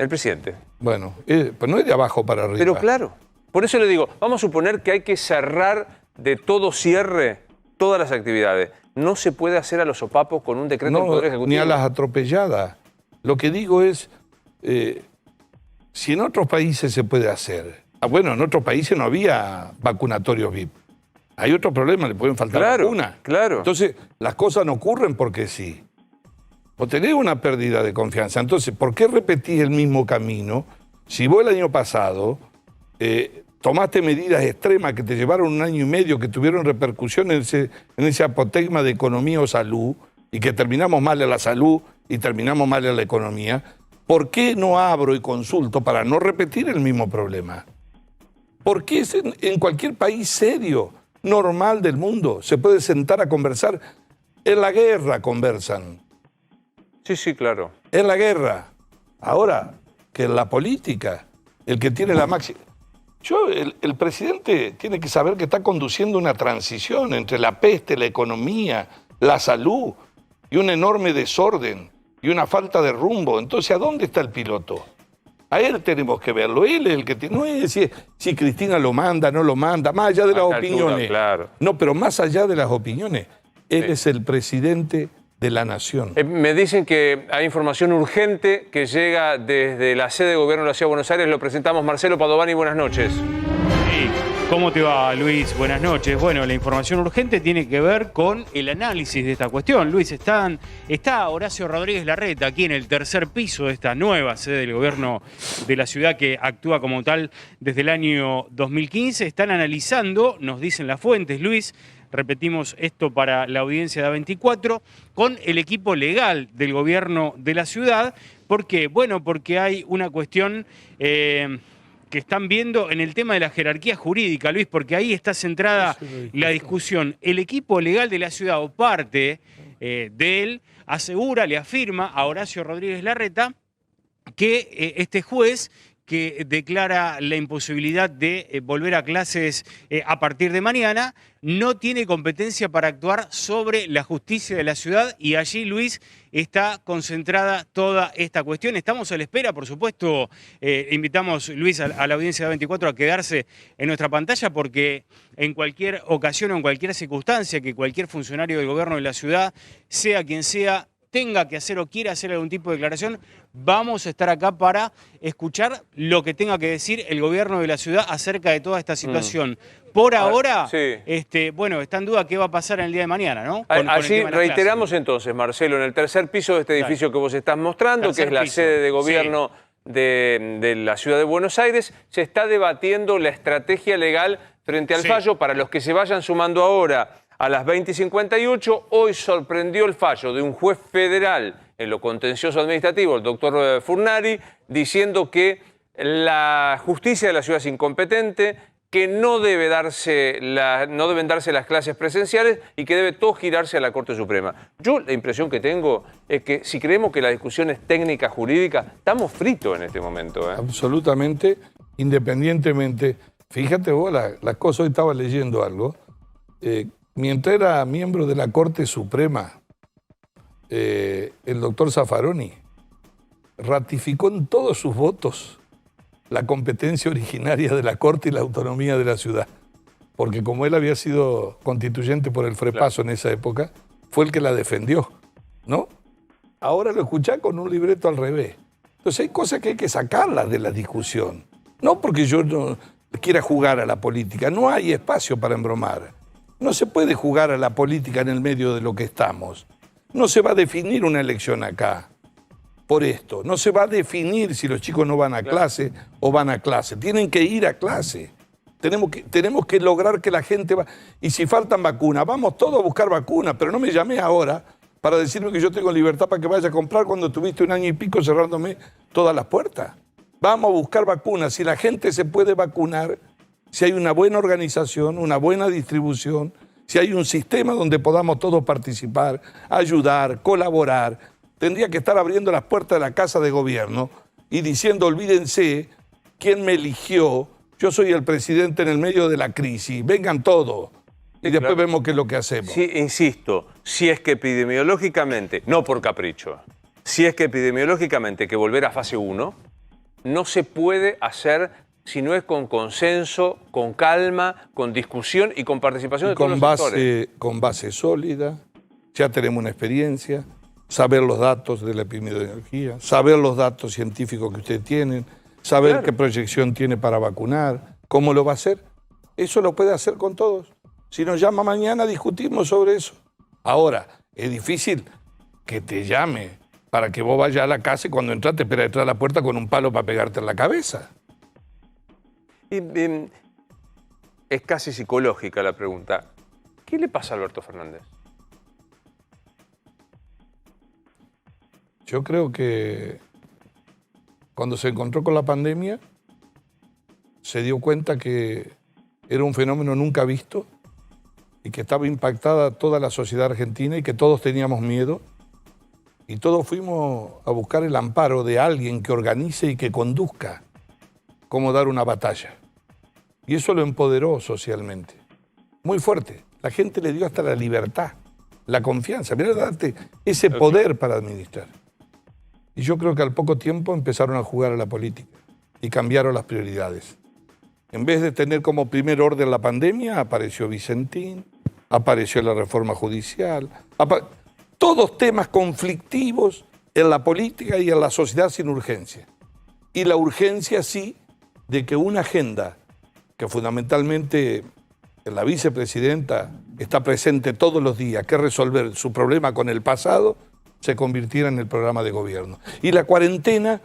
el presidente. Bueno, pues no es de abajo para arriba. Pero claro, por eso le digo, vamos a suponer que hay que cerrar de todo cierre todas las actividades. No se puede hacer a los sopapos con un decreto del Poder Ejecutivo. Ni a las atropelladas. Lo que digo es, si en otros países se puede hacer. Bueno, en otros países no había vacunatorios VIP. Hay otro problema, le pueden faltar vacunas. Claro. Entonces, las cosas no ocurren porque sí. O tenés una pérdida de confianza. Entonces, ¿por qué repetís el mismo camino? Si vos el año pasado tomaste medidas extremas que te llevaron un año y medio, que tuvieron repercusión en ese apotegma de economía o salud, y que terminamos mal en la salud y terminamos mal en la economía, ¿por qué no abro y consulto para no repetir el mismo problema? Porque en cualquier país serio, normal del mundo, se puede sentar a conversar. En la guerra conversan. Sí, claro. En la guerra. Ahora, que en la política, el que tiene la máxima... El presidente tiene que saber que está conduciendo una transición entre la peste, la economía, la salud, y un enorme desorden, y una falta de rumbo. Entonces, ¿a dónde está el piloto? A él tenemos que verlo. Él es el que tiene... No es si Cristina lo manda, no lo manda, más allá de las opiniones. Claro. No, pero más allá de las opiniones, él es el presidente de la nación. Me dicen que hay información urgente que llega desde la sede de gobierno de la Ciudad de Buenos Aires. Lo presentamos. Marcelo Padovani, buenas noches. Sí. ¿Cómo te va, Luis? Buenas noches. Bueno, la información urgente tiene que ver con el análisis de esta cuestión. Luis, está Horacio Rodríguez Larreta aquí en el tercer piso de esta nueva sede del gobierno de la ciudad que actúa como tal desde el año 2015. Están analizando, nos dicen las fuentes, Luis, repetimos esto para la audiencia de A24, con el equipo legal del gobierno de la ciudad. ¿Por qué? Bueno, porque hay una cuestión que están viendo en el tema de la jerarquía jurídica, Luis, porque ahí está centrada la discusión. El equipo legal de la ciudad, o parte de él, asegura, le afirma a Horacio Rodríguez Larreta que este juez que declara la imposibilidad de volver a clases a partir de mañana, no tiene competencia para actuar sobre la justicia de la ciudad y allí, Luis, está concentrada toda esta cuestión. Estamos a la espera, por supuesto, invitamos, Luis, a la audiencia de 24 a quedarse en nuestra pantalla porque en cualquier ocasión o en cualquier circunstancia que cualquier funcionario del gobierno de la ciudad, sea quien sea, tenga que hacer o quiera hacer algún tipo de declaración, vamos a estar acá para escuchar lo que tenga que decir el gobierno de la ciudad acerca de toda esta situación. Por ahora, bueno, está en duda qué va a pasar en el día de mañana, ¿no? Así reiteramos entonces, Marcelo, en el tercer piso de este edificio que vos estás mostrando, que es la sede de gobierno de la ciudad de Buenos Aires, se está debatiendo la estrategia legal frente al fallo. Para los que se vayan sumando ahora, a las 20:58, hoy sorprendió el fallo de un juez federal en lo contencioso administrativo, el doctor Furnari, diciendo que la justicia de la ciudad es incompetente, que no deben darse las clases presenciales y que debe todo girarse a la Corte Suprema. Yo la impresión que tengo es que si creemos que la discusión es técnica, jurídica, estamos fritos en este momento. Absolutamente, independientemente. Fíjate vos, la cosa, hoy estaba leyendo algo. Mientras era miembro de la Corte Suprema, el doctor Zaffaroni ratificó en todos sus votos la competencia originaria de la Corte y la autonomía de la ciudad. Porque como él había sido constituyente por el Frepaso en esa época, fue el que la defendió, ¿no? Ahora lo escuchá con un libreto al revés. Entonces hay cosas que hay que sacarlas de la discusión. No porque yo no quiera jugar a la política, no hay espacio para embromar. No se puede jugar a la política en el medio de lo que estamos. No se va a definir una elección acá por esto. No se va a definir si los chicos no van a clase o van a clase. Tienen que ir a clase. Tenemos que lograr que la gente va. Y si faltan vacunas, vamos todos a buscar vacunas, pero no me llamé ahora para decirme que yo tengo libertad para que vaya a comprar cuando tuviste 1 año y pico cerrándome todas las puertas. Vamos a buscar vacunas. Si la gente se puede vacunar, si hay una buena organización, una buena distribución, si hay un sistema donde podamos todos participar, ayudar, colaborar, tendría que estar abriendo las puertas de la Casa de Gobierno y diciendo, olvídense, ¿quién me eligió? Yo soy el presidente en el medio de la crisis, vengan todos. Y después vemos qué es lo que hacemos. Sí, insisto, si es que epidemiológicamente, no por capricho, si es que epidemiológicamente hay que volver a fase 1, no se puede hacer si no es con consenso, con calma, con discusión y con participación de todos los sectores. Con base sólida, ya tenemos una experiencia, saber los datos de la epidemiología, saber los datos científicos que ustedes tienen, saber qué proyección tiene para vacunar, cómo lo va a hacer. Eso lo puede hacer con todos. Si nos llama mañana, discutimos sobre eso. Ahora, es difícil que te llame para que vos vayas a la casa y cuando entras te espera detrás de la puerta con un palo para pegarte en la cabeza. Es casi psicológica la pregunta. ¿Qué le pasa a Alberto Fernández? Yo creo que cuando se encontró con la pandemia, se dio cuenta que era un fenómeno nunca visto y que estaba impactada toda la sociedad argentina y que todos teníamos miedo. Y todos fuimos a buscar el amparo de alguien que organice y que conduzca cómo dar una batalla. Y eso lo empoderó socialmente. Muy fuerte. La gente le dio hasta la libertad, la confianza. Mirá, darte ese poder para administrar. Y yo creo que al poco tiempo empezaron a jugar a la política y cambiaron las prioridades. En vez de tener como primer orden la pandemia, apareció Vicentín, apareció la reforma judicial, todos temas conflictivos en la política y en la sociedad sin urgencia. Y la urgencia sí de que una agenda que fundamentalmente la vicepresidenta está presente todos los días, que resolver su problema con el pasado, se convirtiera en el programa de gobierno. Y la cuarentena,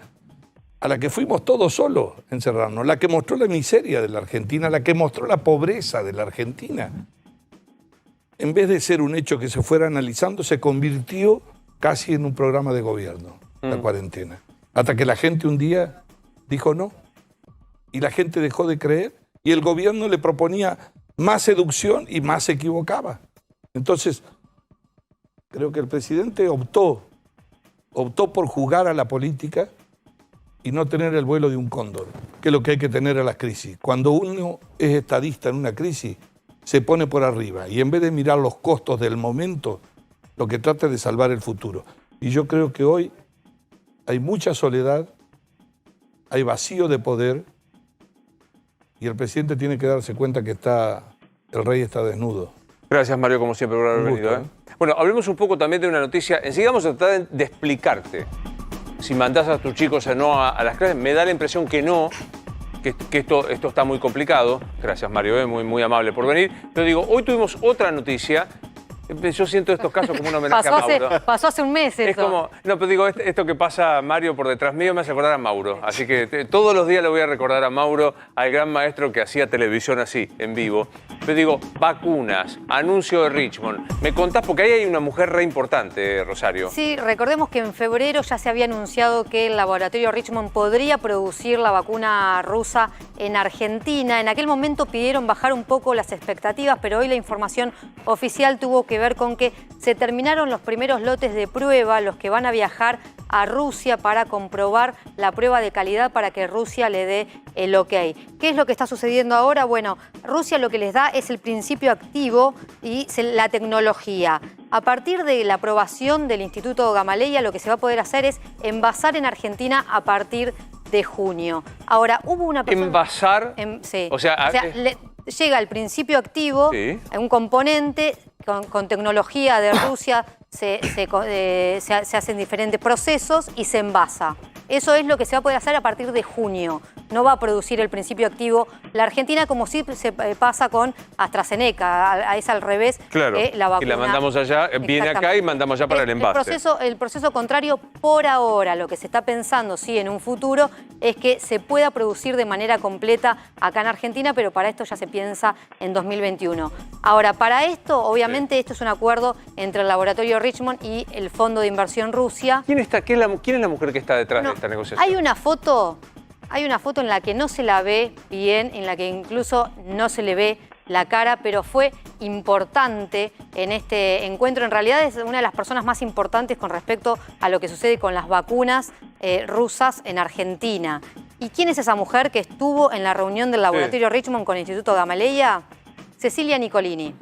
a la que fuimos todos solos encerrarnos, la que mostró la miseria de la Argentina, la que mostró la pobreza de la Argentina, en vez de ser un hecho que se fuera analizando, se convirtió casi en un programa de gobierno, la cuarentena. Hasta que la gente un día dijo no, y la gente dejó de creer, y el gobierno le proponía más seducción y más se equivocaba. Entonces, creo que el presidente optó por jugar a la política y no tener el vuelo de un cóndor, que es lo que hay que tener a las crisis. Cuando uno es estadista en una crisis, se pone por arriba y en vez de mirar los costos del momento, lo que trata es de salvar el futuro. Y yo creo que hoy hay mucha soledad, hay vacío de poder y el presidente tiene que darse cuenta que el rey está desnudo. Gracias, Mario, como siempre, por haber Un gusto, venido. Bueno, hablemos un poco también de una noticia. Enseguida vamos a tratar de explicarte. Si mandás a tus chicos o no a las clases, me da la impresión que no, que esto está muy complicado. Gracias, Mario, muy amable por venir. Pero digo, hoy tuvimos otra noticia. Yo siento estos casos como un homenaje a Mauro. Pasó hace un mes eso. Es como, no, pero digo, esto que pasa Mario por detrás mío me hace acordar a Mauro. Así que todos los días le voy a recordar a Mauro, al gran maestro que hacía televisión así, en vivo. Pero digo, vacunas, anuncio de Richmond. ¿Me contás? Porque ahí hay una mujer re importante, Rosario. Sí, recordemos que en febrero ya se había anunciado que el laboratorio Richmond podría producir la vacuna rusa en Argentina. En aquel momento pidieron bajar un poco las expectativas, pero hoy la información oficial tuvo que ver con que se terminaron los primeros lotes de prueba, los que van a viajar a Rusia para comprobar la prueba de calidad para que Rusia le dé el ok. ¿Qué es lo que está sucediendo ahora? Bueno, Rusia lo que les da es el principio activo y la tecnología. A partir de la aprobación del Instituto Gamaleya, lo que se va a poder hacer es envasar en Argentina a partir de junio. Ahora, hubo una persona... ¿Envasar? Sí. O sea llega el principio activo, sí, un componente con tecnología de Rusia, se hacen diferentes procesos y se envasa. Eso es lo que se va a poder hacer a partir de junio. No va a producir el principio activo la Argentina, como sí se pasa con AstraZeneca. Es al revés. Claro, la vacuna. y la mandamos allá, viene acá y mandamos allá para el envase. El proceso contrario, por ahora, lo que se está pensando, sí, en un futuro, es que se pueda producir de manera completa acá en Argentina, pero para esto ya se piensa en 2021. Ahora, para esto, obviamente, esto es un acuerdo entre el laboratorio Richmond y el Fondo de Inversión Rusia. ¿Quién es la mujer que está detrás de esta negociación? Hay una foto en la que no se la ve bien, en la que incluso no se le ve la cara, pero fue importante en este encuentro. En realidad es una de las personas más importantes con respecto a lo que sucede con las vacunas rusas en Argentina. ¿Y quién es esa mujer que estuvo en la reunión del laboratorio Richmond con el Instituto Gamaleya? Cecilia Nicolini.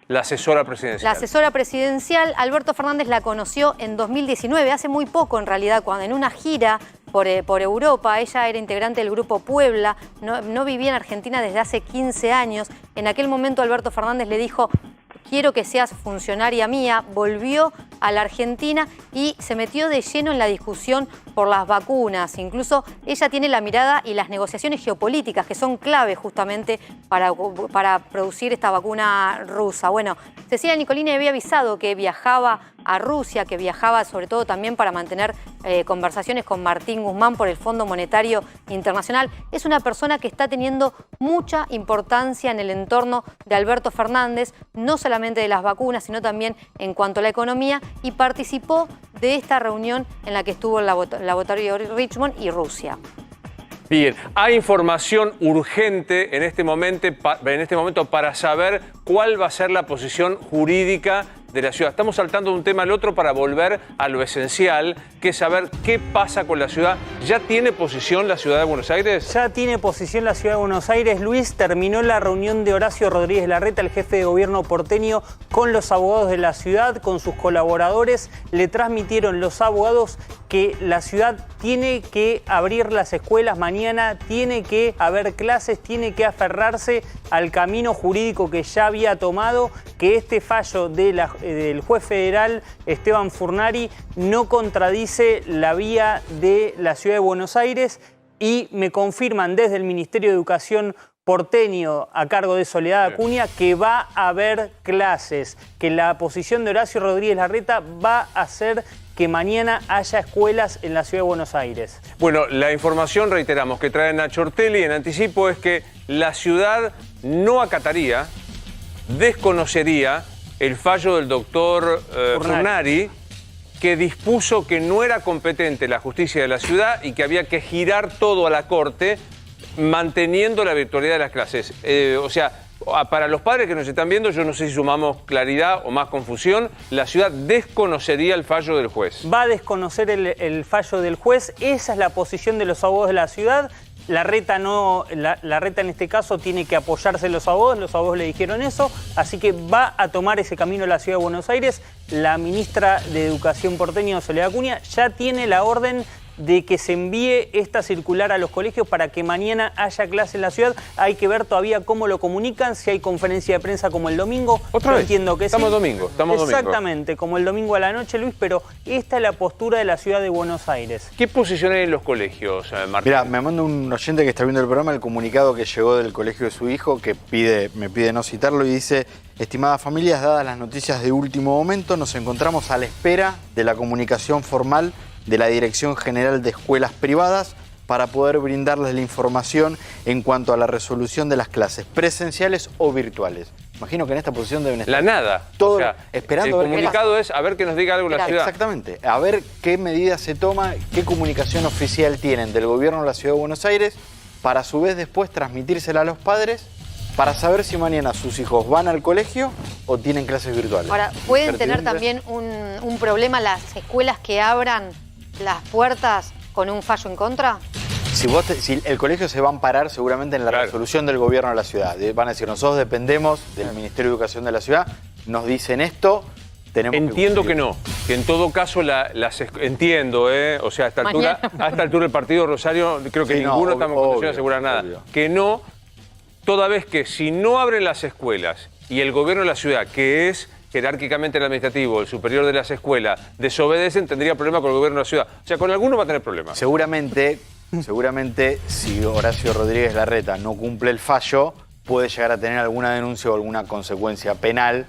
La asesora presidencial. La asesora presidencial, Alberto Fernández la conoció en 2019, hace muy poco en realidad, cuando en una gira por Europa. Ella era integrante del Grupo Puebla, no vivía en Argentina desde hace 15 años. En aquel momento Alberto Fernández le dijo: quiero que seas funcionaria mía. Volvió a la Argentina y se metió de lleno en la discusión por las vacunas. Incluso ella tiene la mirada y las negociaciones geopolíticas que son clave justamente para producir esta vacuna rusa. Bueno, Cecilia Nicolini había avisado que viajaba a Rusia, que viajaba sobre todo también para mantener conversaciones con Martín Guzmán por el Fondo Monetario Internacional. Es una persona que está teniendo mucha importancia en el entorno de Alberto Fernández, no solamente de las vacunas, sino también en cuanto a la economía, y participó de esta reunión en la que estuvo el laboratorio Richmond y Rusia. Bien, hay información urgente en este momento para saber cuál va a ser la posición jurídica de la ciudad. Estamos saltando de un tema al otro para volver a lo esencial, que es saber qué pasa con la ciudad. ¿Ya tiene posición la ciudad de Buenos Aires? Ya tiene posición la ciudad de Buenos Aires. Luis, terminó la reunión de Horacio Rodríguez Larreta, el jefe de gobierno porteño, con los abogados de la ciudad, con sus colaboradores. Le transmitieron los abogados que la ciudad tiene que abrir las escuelas mañana, tiene que haber clases, tiene que aferrarse al camino jurídico que ya había tomado, que este fallo del juez federal Esteban Furnari no contradice la vía de la ciudad de Buenos Aires, y me confirman desde el Ministerio de Educación porteño a cargo de Soledad Acuña que va a haber clases, que la posición de Horacio Rodríguez Larreta va a hacer que mañana haya escuelas en la ciudad de Buenos Aires. Bueno, la información, reiteramos, que trae Nacho Ortelli en anticipo es que la ciudad no acataría, desconocería el fallo del doctor Furnari, que dispuso que no era competente la justicia de la ciudad y que había que girar todo a la Corte, manteniendo la virtualidad de las clases. O sea, Para los padres que nos están viendo, yo no sé si sumamos claridad o más confusión, la ciudad desconocería el fallo del juez. Va a desconocer el fallo del juez, esa es la posición de los abogados de la ciudad. La reta en este caso tiene que apoyarse en los abogados le dijeron eso, así que va a tomar ese camino la ciudad de Buenos Aires. La ministra de Educación porteña, Soledad Acuña, ya tiene la orden de que se envíe esta circular a los colegios para que mañana haya clase en la ciudad. Hay que ver todavía cómo lo comunican, si hay conferencia de prensa como el domingo. ¿Otra vez? Entiendo que estamos sí. Domingo. Exactamente, como el domingo a la noche, Luis, pero esta es la postura de la ciudad de Buenos Aires. ¿Qué posición hay en los colegios, Martín? Mira, me manda un oyente que está viendo el programa el comunicado que llegó del colegio de su hijo, que me pide no citarlo, y dice: estimadas familias, dadas las noticias de último momento, nos encontramos a la espera de la comunicación formal de la Dirección General de Escuelas Privadas para poder brindarles la información en cuanto a la resolución de las clases presenciales o virtuales. Imagino que en esta posición deben estar... La nada. Todo, o sea, esperando... El comunicado es a ver que nos diga algo la ciudad. Exactamente. A ver qué medidas se toma, qué comunicación oficial tienen del gobierno de la Ciudad de Buenos Aires para a su vez después transmitírsela a los padres para saber si mañana sus hijos van al colegio o tienen clases virtuales. Ahora, ¿pueden tener también un problema las escuelas que abran las puertas con un fallo en contra? Si el colegio se va a amparar seguramente en la resolución del gobierno de la ciudad. Van a decir, nosotros dependemos del Ministerio de Educación de la ciudad, nos dicen esto, tenemos Entiendo que no, que en todo caso entiendo, o sea, a esta altura el partido Rosario, creo que ninguno estamos en condición de asegurar nada. Obvio. Que no, toda vez que si no abren las escuelas y el gobierno de la ciudad, que es jerárquicamente el administrativo, el superior de las escuelas, desobedecen, tendría problema con el gobierno de la ciudad. O sea, con alguno va a tener problemas. Seguramente, si Horacio Rodríguez Larreta no cumple el fallo, puede llegar a tener alguna denuncia o alguna consecuencia penal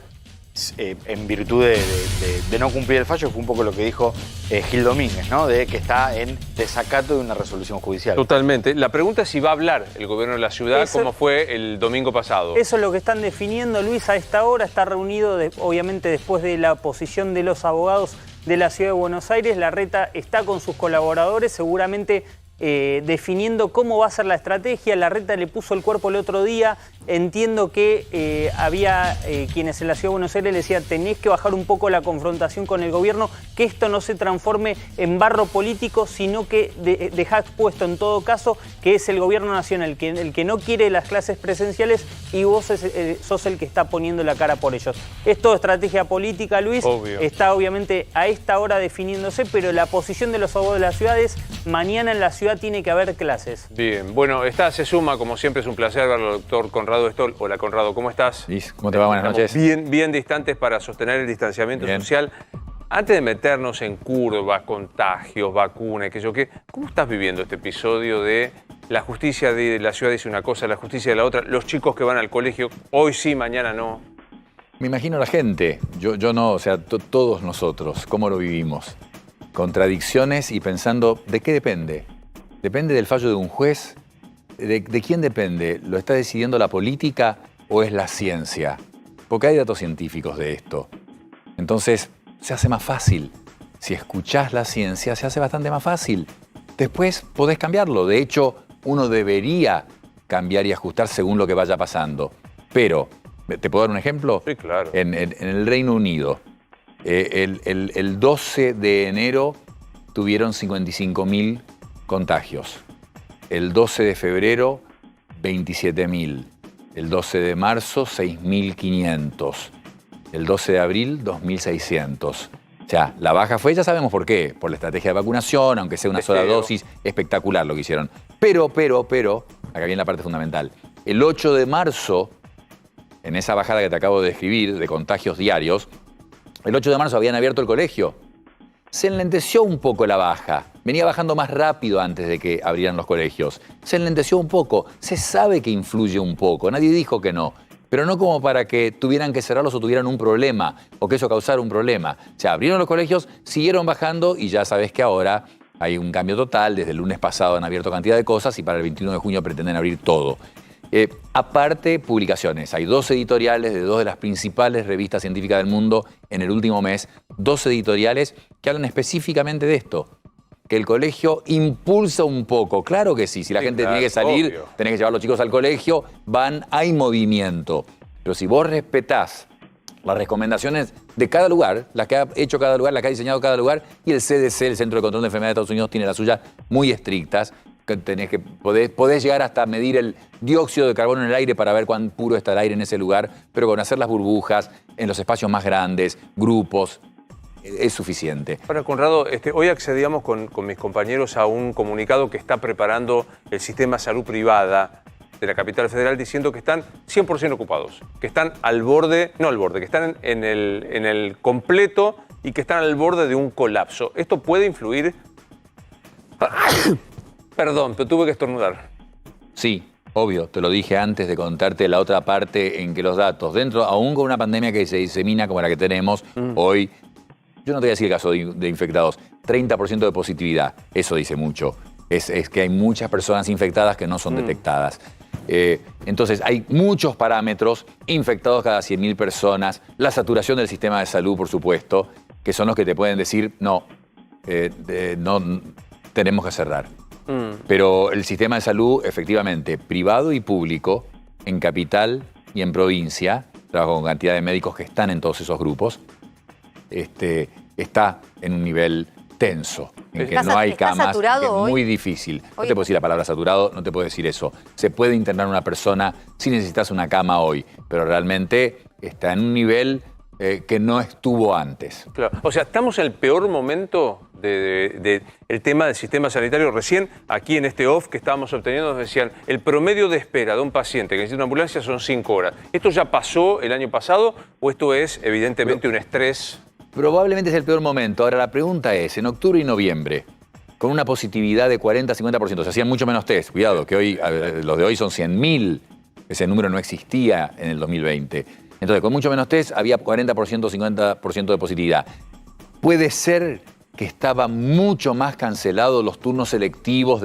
en virtud de no cumplir el fallo. Fue un poco lo que dijo Gil Domínguez, ¿no? De que está en desacato de una resolución judicial. Totalmente. La pregunta es si va a hablar el gobierno de la ciudad, como fue el domingo pasado. Eso es lo que están definiendo, Luis, a esta hora. Está reunido, obviamente, después de la posición de los abogados de la Ciudad de Buenos Aires. Larreta está con sus colaboradores, seguramente definiendo cómo va a ser la estrategia. Larreta le puso el cuerpo el otro día. Entiendo que había quienes en la Ciudad de Buenos Aires le decían: tenés que bajar un poco la confrontación con el gobierno, que esto no se transforme en barro político, sino que dejá expuesto en todo caso que es el gobierno nacional el que no quiere las clases presenciales y vos sos el que está poniendo la cara por ellos. Es todo estrategia política, Luis. Obvio. Está obviamente a esta hora definiéndose, pero la posición de los abogados de la ciudad es: mañana en la ciudad tiene que haber clases. Bien, bueno, se suma, como siempre es un placer verlo, al doctor Conrado Stoll. Hola, Conrado, ¿cómo estás? Liz, ¿cómo te va? Buenas noches. Bien distantes para sostener el distanciamiento social. Antes de meternos en curvas, contagios, vacunas, ¿cómo estás viviendo este episodio de la justicia de la ciudad dice una cosa, la justicia de la otra, los chicos que van al colegio, hoy sí, mañana no? Me imagino la gente, yo no, o sea, todos nosotros, ¿cómo lo vivimos? Contradicciones y pensando, ¿de qué depende? ¿Depende del fallo de un juez? ¿De quién depende? ¿Lo está decidiendo la política o es la ciencia? Porque hay datos científicos de esto. Entonces, se hace más fácil. Si escuchás la ciencia, se hace bastante más fácil. Después podés cambiarlo. De hecho, uno debería cambiar y ajustar según lo que vaya pasando. Pero, ¿te puedo dar un ejemplo? Sí, claro. En el Reino Unido, el 12 de enero tuvieron 55.000 contagios. El 12 de febrero, 27.000. El 12 de marzo, 6.500. El 12 de abril, 2.600. O sea, la baja fue, ya sabemos por qué, por la estrategia de vacunación, aunque sea una sola dosis, espectacular lo que hicieron. Pero, acá viene la parte fundamental. El 8 de marzo, en esa bajada que te acabo de describir, de contagios diarios, el 8 de marzo habían abierto el colegio. Se enlenteció un poco la baja. Venía bajando más rápido antes de que abrieran los colegios. Se enlenteció un poco. Se sabe que influye un poco. Nadie dijo que no. Pero no como para que tuvieran que cerrarlos o tuvieran un problema, o que eso causara un problema. Se abrieron los colegios, siguieron bajando y ya sabes que ahora hay un cambio total. Desde el lunes pasado han abierto cantidad de cosas y para el 21 de junio pretenden abrir todo. Aparte, publicaciones. Hay 2 editoriales de 2 de las principales revistas científicas del mundo en el último mes. 2 editoriales que hablan específicamente de esto. que el colegio impulsa un poco. Claro que sí, si la gente claro, tiene que salir, obvio. tenés que llevar a los chicos al colegio, hay movimiento. Pero si vos respetás las recomendaciones de cada lugar, las que ha hecho cada lugar, las que ha diseñado cada lugar, y el CDC, el Centro de Control de Enfermedades de Estados Unidos, tiene las suyas muy estrictas, que podés llegar hasta medir el dióxido de carbono en el aire para ver cuán puro está el aire en ese lugar, pero con hacer las burbujas en los espacios más grandes, grupos, es suficiente. Ahora, Conrado, hoy accedíamos con mis compañeros a un comunicado que está preparando el sistema de salud privada de la capital federal, diciendo que están 100% ocupados, que están al borde, no al borde, que están en el completo y que están al borde de un colapso. ¿Esto puede influir? Perdón, pero tuve que estornudar. Sí, obvio, te lo dije antes de contarte la otra parte en que los datos, aún con una pandemia que se disemina como la que tenemos hoy, yo no te voy a decir el caso de infectados, 30% de positividad, eso dice mucho. Es que hay muchas personas infectadas que no son detectadas. Entonces, hay muchos parámetros, infectados cada 100.000 personas, la saturación del sistema de salud, por supuesto, que son los que te pueden decir, no, tenemos que cerrar. Pero el sistema de salud, efectivamente, privado y público, en capital y en provincia, trabajo con cantidad de médicos que están en todos esos grupos, está en un nivel tenso, en que no hay camas, que es muy difícil. No te puedo decir la palabra saturado, no te puedo decir eso. Se puede internar una persona si necesitas una cama hoy, pero realmente está en un nivel que no estuvo antes. Claro. O sea, estamos en el peor momento del tema del sistema sanitario. Recién, aquí en este off que estábamos obteniendo, nos decían, el promedio de espera de un paciente que necesita una ambulancia son 5 horas. ¿Esto ya pasó el año pasado o esto es evidentemente un estrés? Probablemente es el peor momento. Ahora, la pregunta es, en octubre y noviembre, con una positividad de 40-50%, se hacían mucho menos test, cuidado, que hoy los de hoy son 100.000, ese número no existía en el 2020. Entonces, con mucho menos test, había 40%, 50% de positividad. Puede ser que estaban mucho más cancelados los turnos selectivos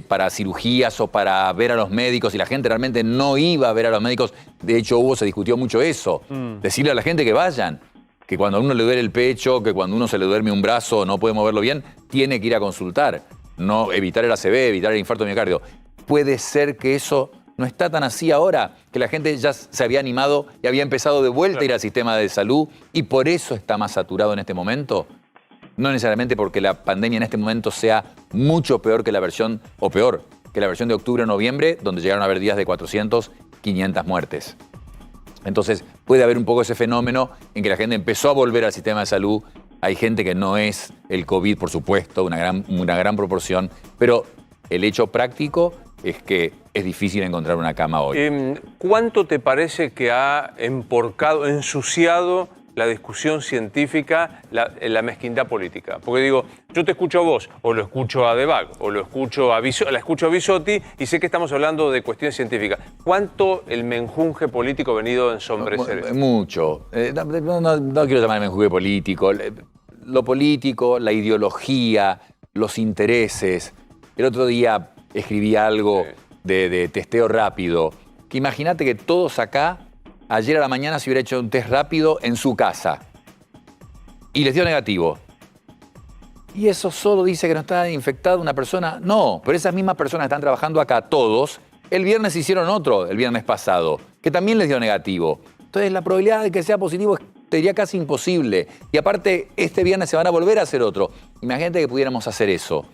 para cirugías o para ver a los médicos, y la gente realmente no iba a ver a los médicos. De hecho, se discutió mucho eso. Decirle a la gente que vayan, que cuando a uno le duele el pecho, que cuando a uno se le duerme un brazo, no puede moverlo bien, tiene que ir a consultar. No evitar el ACV, evitar el infarto de miocardio. Puede ser que eso no está tan así ahora, que la gente ya se había animado y había empezado de vuelta a ir al sistema de salud y por eso está más saturado en este momento. No necesariamente porque la pandemia en este momento sea mucho peor que la versión, o peor, que la versión de octubre o noviembre, donde llegaron a haber días de 400, 500 muertes. Entonces puede haber un poco ese fenómeno en que la gente empezó a volver al sistema de salud. Hay gente que no es el COVID, por supuesto, una gran proporción, pero el hecho práctico es que es difícil encontrar una cama hoy. ¿Cuánto te parece que ha ensuciado la discusión científica, la mezquindad política? Porque digo, yo te escucho a vos, o lo escucho a Debag, o la escucho a Bisotti, y sé que estamos hablando de cuestiones científicas. ¿Cuánto el menjunje político ha venido a ensombrecer? Mucho. No quiero llamar menjunje político. Lo político, la ideología, los intereses. El otro día escribí algo de testeo rápido, que imagínate que todos acá ayer a la mañana se hubiera hecho un test rápido en su casa y les dio negativo. ¿Y eso solo dice que no está infectada una persona? No, pero esas mismas personas están trabajando acá todos. El viernes hicieron otro, el viernes pasado, que también les dio negativo. Entonces la probabilidad de que sea positivo sería casi imposible. Y aparte, este viernes se van a volver a hacer otro. Imagínate que pudiéramos hacer eso.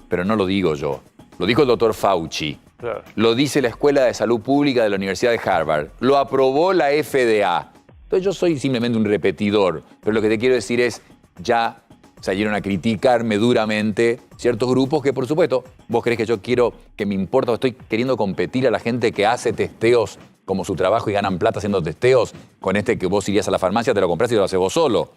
Pero no lo digo yo, lo dijo el doctor Fauci. Claro. Lo dice la Escuela de Salud Pública de la Universidad de Harvard. Lo aprobó la FDA. Entonces yo soy simplemente un repetidor. Pero lo que te quiero decir es, ya salieron a criticarme duramente ciertos grupos que, por supuesto, vos creés que yo quiero, que me importa, o estoy queriendo competir a la gente que hace testeos como su trabajo y ganan plata haciendo testeos, con que vos irías a la farmacia, te lo compras y lo haces vos solo.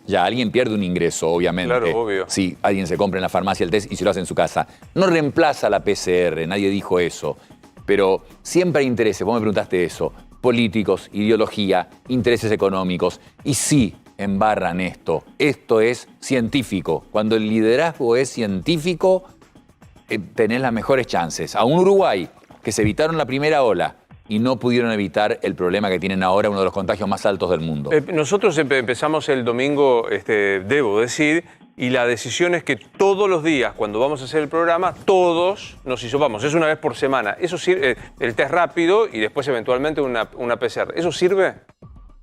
Ya, alguien pierde un ingreso, obviamente. Claro, obvio. Sí, alguien se compra en la farmacia el test y se lo hace en su casa. No reemplaza la PCR, nadie dijo eso. Pero siempre hay intereses, vos me preguntaste eso, políticos, ideología, intereses económicos. Y sí, embarran esto. Esto es científico. Cuando el liderazgo es científico, tenés las mejores chances. A un Uruguay que se evitaron la primera ola y no pudieron evitar el problema que tienen ahora, uno de los contagios más altos del mundo. Nosotros empezamos el domingo, debo decir, y la decisión es que todos los días, cuando vamos a hacer el programa, todos nos hisopamos. Es una vez por semana. Eso sirve, el test rápido y después eventualmente una PCR. ¿Eso sirve?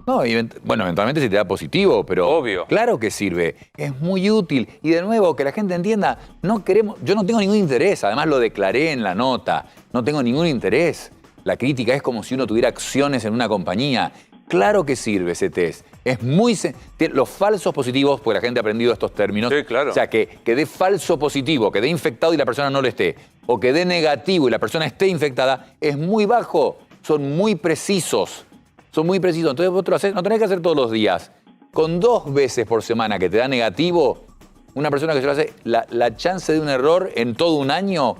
No, bueno, eventualmente si te da positivo, pero obvio. Claro que sirve, es muy útil. Y de nuevo, que la gente entienda, yo no tengo ningún interés, además lo declaré en la nota, no tengo ningún interés. La crítica es como si uno tuviera acciones en una compañía. Claro que sirve ese test. Es muy... Los falsos positivos, porque la gente ha aprendido estos términos. Sí, claro. O sea, que dé falso positivo, que dé infectado y la persona no lo esté, o que dé negativo y la persona esté infectada, es muy bajo. Son muy precisos. Son muy precisos. Entonces vos no tenés que hacer todos los días. Con 2 veces por semana que te da negativo, una persona que se lo hace, la chance de un error en todo un año,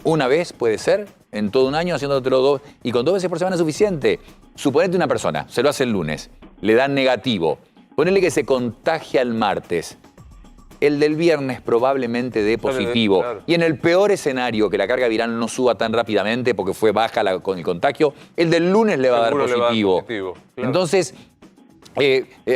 una vez puede ser, en todo un año haciéndotelo 2, y con 2 veces por semana es suficiente. Suponete una persona, se lo hace el lunes, le dan negativo, ponele que se contagia el martes. El del viernes probablemente dé positivo. Claro. Y en el peor escenario, que la carga viral no suba tan rápidamente porque fue baja con el contagio, el del lunes le va a dar positivo. Claro. Entonces,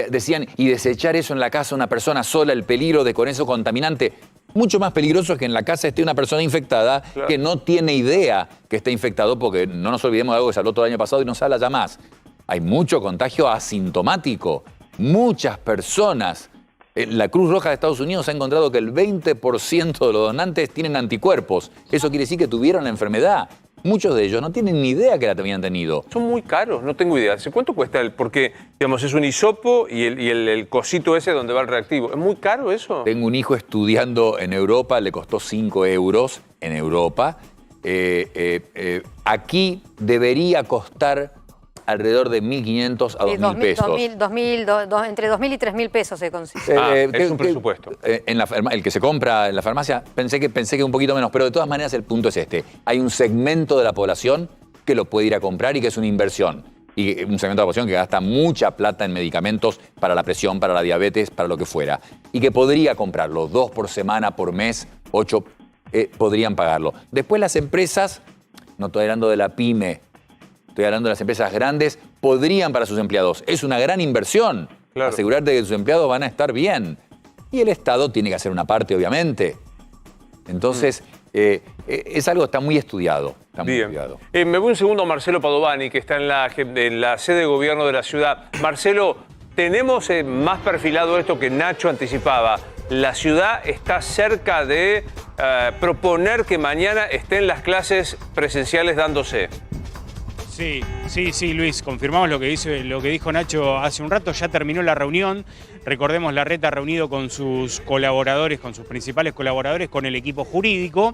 decían, y desechar eso en la casa una persona sola, el peligro de con eso contaminante, mucho más peligroso es que en la casa esté una persona infectada que no tiene idea que está infectado, porque no nos olvidemos de algo que se habló todo el año pasado y no se habla ya más. Hay mucho contagio asintomático. Muchas personas. La Cruz Roja de Estados Unidos ha encontrado que el 20% de los donantes tienen anticuerpos. Eso quiere decir que tuvieron la enfermedad. Muchos de ellos no tienen ni idea que la habían tenido. Son muy caros, no tengo idea. ¿Cuánto cuesta? Porque, digamos, es un hisopo y el cosito ese donde va el reactivo. ¿Es muy caro eso? Tengo un hijo estudiando en Europa, le costó 5 euros en Europa. Aquí debería costar alrededor de 1.500 a 2.000 pesos. Entre 2.000 y 3.000 pesos se consigue. Es un presupuesto. El que se compra en la farmacia, pensé que un poquito menos, pero de todas maneras el punto es este. Hay un segmento de la población que lo puede ir a comprar y que es una inversión. Y un segmento de la población que gasta mucha plata en medicamentos para la presión, para la diabetes, para lo que fuera. Y que podría comprarlo 2 por semana, por mes, 8, podrían pagarlo. Después las empresas, no estoy hablando de la pyme, estoy hablando de las empresas grandes, podrían para sus empleados. Es una gran inversión. Claro. Asegurarte que sus empleados van a estar bien. Y el Estado tiene que hacer una parte, obviamente. Entonces, es algo que está muy estudiado. Está muy estudiado. Me voy un segundo a Marcelo Padovani, que está en la sede de gobierno de la ciudad. Marcelo, tenemos más perfilado esto que Nacho anticipaba. La ciudad está cerca de proponer que mañana estén las clases presenciales dándose. Sí, Luis, confirmamos lo que dijo Nacho hace un rato, ya terminó la reunión. Recordemos, Larreta reunido con sus colaboradores, con sus principales colaboradores, con el equipo jurídico,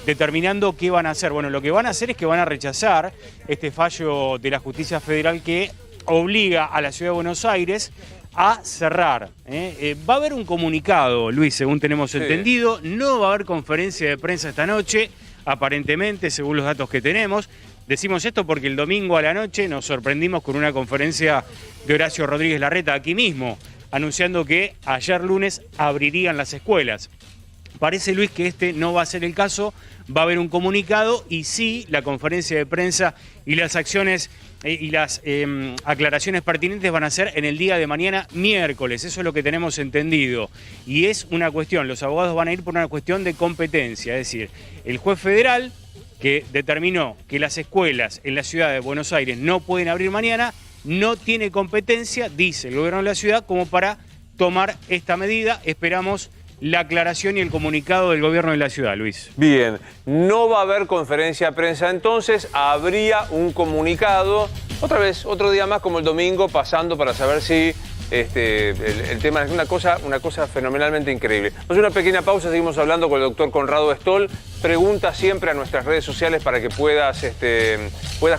determinando qué van a hacer. Bueno, lo que van a hacer es que van a rechazar este fallo de la Justicia Federal que obliga a la Ciudad de Buenos Aires a cerrar. Va a haber un comunicado, Luis, según tenemos entendido. No va a haber conferencia de prensa esta noche, aparentemente, según los datos que tenemos. Decimos esto porque el domingo a la noche nos sorprendimos con una conferencia de Horacio Rodríguez Larreta aquí mismo, anunciando que ayer lunes abrirían las escuelas. Parece, Luis, que este no va a ser el caso, va a haber un comunicado y sí, la conferencia de prensa y las acciones y las aclaraciones pertinentes van a ser en el día de mañana, miércoles. Eso es lo que tenemos entendido. Y es una cuestión, los abogados van a ir por una cuestión de competencia, es decir, el juez federal que determinó que las escuelas en la ciudad de Buenos Aires no pueden abrir mañana, no tiene competencia, dice el gobierno de la ciudad, como para tomar esta medida. Esperamos la aclaración y el comunicado del gobierno de la ciudad, Luis. Bien, no va a haber conferencia de prensa entonces, habría un comunicado, otra vez, otro día más como el domingo, pasando para saber si el tema es una cosa fenomenalmente increíble. Vamos a hacer una pequeña pausa, seguimos hablando con el doctor Conrado Stoll. Pregunta siempre a nuestras redes sociales para que puedas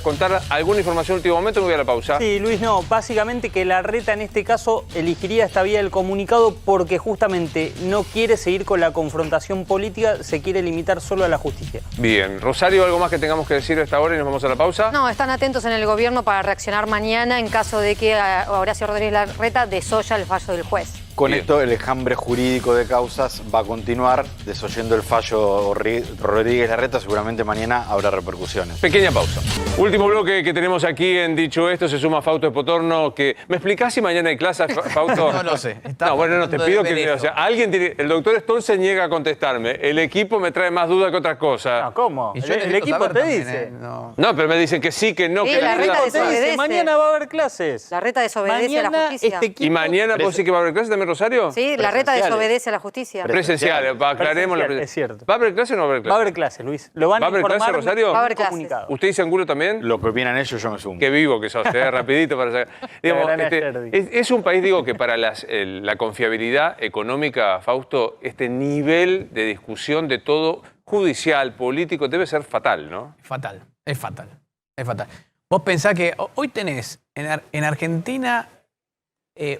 contar alguna información en último momento. Me voy a la pausa. Sí, Luis, no, básicamente que Larreta en este caso elegiría esta vía del comunicado porque justamente no quiere seguir con la confrontación política, se quiere limitar solo a la justicia. Bien, Rosario, ¿algo más que tengamos que decir a esta hora y nos vamos a la pausa? No, están atentos en el gobierno para reaccionar mañana en caso de que Horacio Rodríguez Larreta desoya el fallo del juez. Con Bien. esto el enjambre jurídico de causas va a continuar, desoyendo el fallo Rodríguez Larreta, seguramente mañana habrá repercusiones. Pequeña pausa. Último bloque que tenemos aquí en Dicho Esto, se suma Fausto Espotorno. ¿Me explicás si mañana hay clase, Fausto? No lo sé. No, bueno, no, te pido que... eso. O sea, alguien tiene... El doctor Stoll se niega a contestarme. El equipo me trae más dudas que otras cosas. No, ¿cómo? Y yo El necesito equipo saber te también, dice. No. No, pero me dicen que sí, que no, Sí, que la las reta dudas- desobedece. Mañana va a haber clases. La reta desobedece a la Mañana justicia. este equipo... ¿Y mañana vos sí que va a haber clase también, Rosario? Sí, la reta Presenciales. desobedece a la justicia. Presenciales, aclaremos la Presencial, es cierto. ¿Va a haber clase o no va a haber clase? Va a haber clases, Luis. Lo van ¿Va a a haber informar clase, Rosario? en Va a haber un clases. comunicado. ¿Usted dice Angulo también? Lo que opinan ellos, yo me sumo. Qué vivo que sos, rapidito para sacar. Digamos, gran Ayer, es un país, digo, que para la confiabilidad económica, Fausto, este nivel de discusión de todo judicial, político, debe ser fatal, ¿no? Fatal, es fatal, es fatal. Vos pensás que hoy tenés en Argentina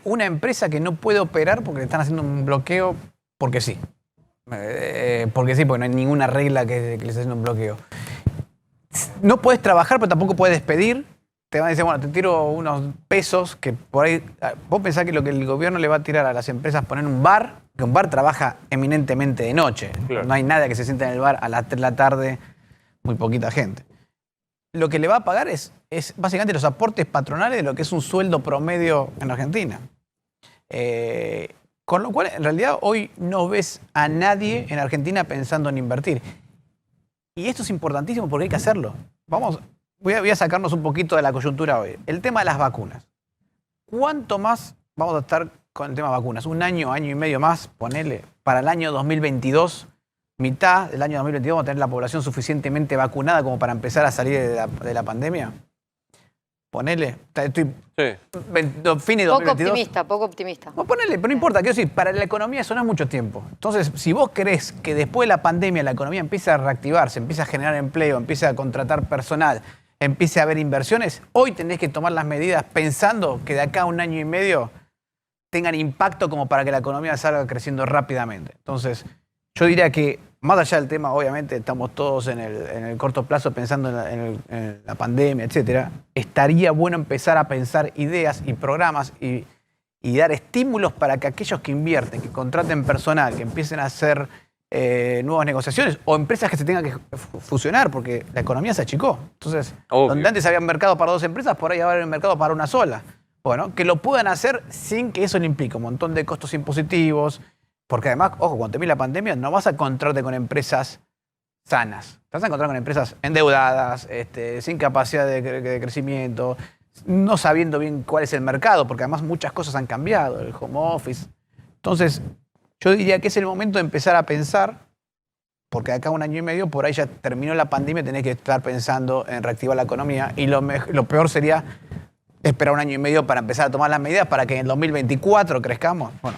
una empresa que no puede operar porque le están haciendo un bloqueo porque sí. Porque sí, porque no hay ninguna regla que le esté haciendo un bloqueo. No puedes trabajar, pero tampoco puedes despedir. Te van a decir, bueno, te tiro unos pesos que por ahí... Vos pensás que lo que el gobierno le va a tirar a las empresas es poner un bar, que un bar trabaja eminentemente de noche. Claro. No hay nadie que se sienta en el bar a las 3 de la tarde, muy poquita gente. Lo que le va a pagar es básicamente los aportes patronales de lo que es un sueldo promedio en Argentina. Con lo cual, en realidad, hoy no ves a nadie en Argentina pensando en invertir. Y esto es importantísimo porque hay que hacerlo. Voy a sacarnos un poquito de la coyuntura hoy. El tema de las vacunas. ¿Cuánto más vamos a estar con el tema de vacunas? Un año, año y medio más, ponele, para el año 2022, mitad del año 2022, vamos a tener la población suficientemente vacunada como para empezar a salir de la pandemia. Ponele, estoy Sí. fin de Poco 2022. optimista, poco optimista. Bueno, ponele, pero no importa, quiero decir, para la economía eso no es mucho tiempo. Entonces, si vos querés que después de la pandemia la economía empiece a reactivarse, empiece a generar empleo, empiece a contratar personal, empiece a haber inversiones, hoy tenés que tomar las medidas pensando que de acá a un año y medio tengan impacto como para que la economía salga creciendo rápidamente. Entonces, yo diría que, más allá del tema, obviamente, estamos todos en el corto plazo pensando en la pandemia, etcétera. Estaría bueno empezar a pensar ideas y programas y dar estímulos para que aquellos que invierten, que contraten personal, que empiecen a hacer nuevas negociaciones o empresas que se tengan que fusionar, porque la economía se achicó. Entonces, Obvio. donde antes había mercado para 2 empresas, por ahí ahora hay un mercado para una sola. Bueno, que lo puedan hacer sin que eso le implique un montón de costos impositivos. Porque además, ojo, cuando termine la pandemia no vas a encontrarte con empresas sanas. Te vas a encontrar con empresas endeudadas, sin capacidad de crecimiento, no sabiendo bien cuál es el mercado, porque además muchas cosas han cambiado, el home office. Entonces, yo diría que es el momento de empezar a pensar, porque de acá a un año y medio, por ahí ya terminó la pandemia, tenés que estar pensando en reactivar la economía, y lo peor sería esperar un año y medio para empezar a tomar las medidas para que en el 2024 crezcamos. Bueno,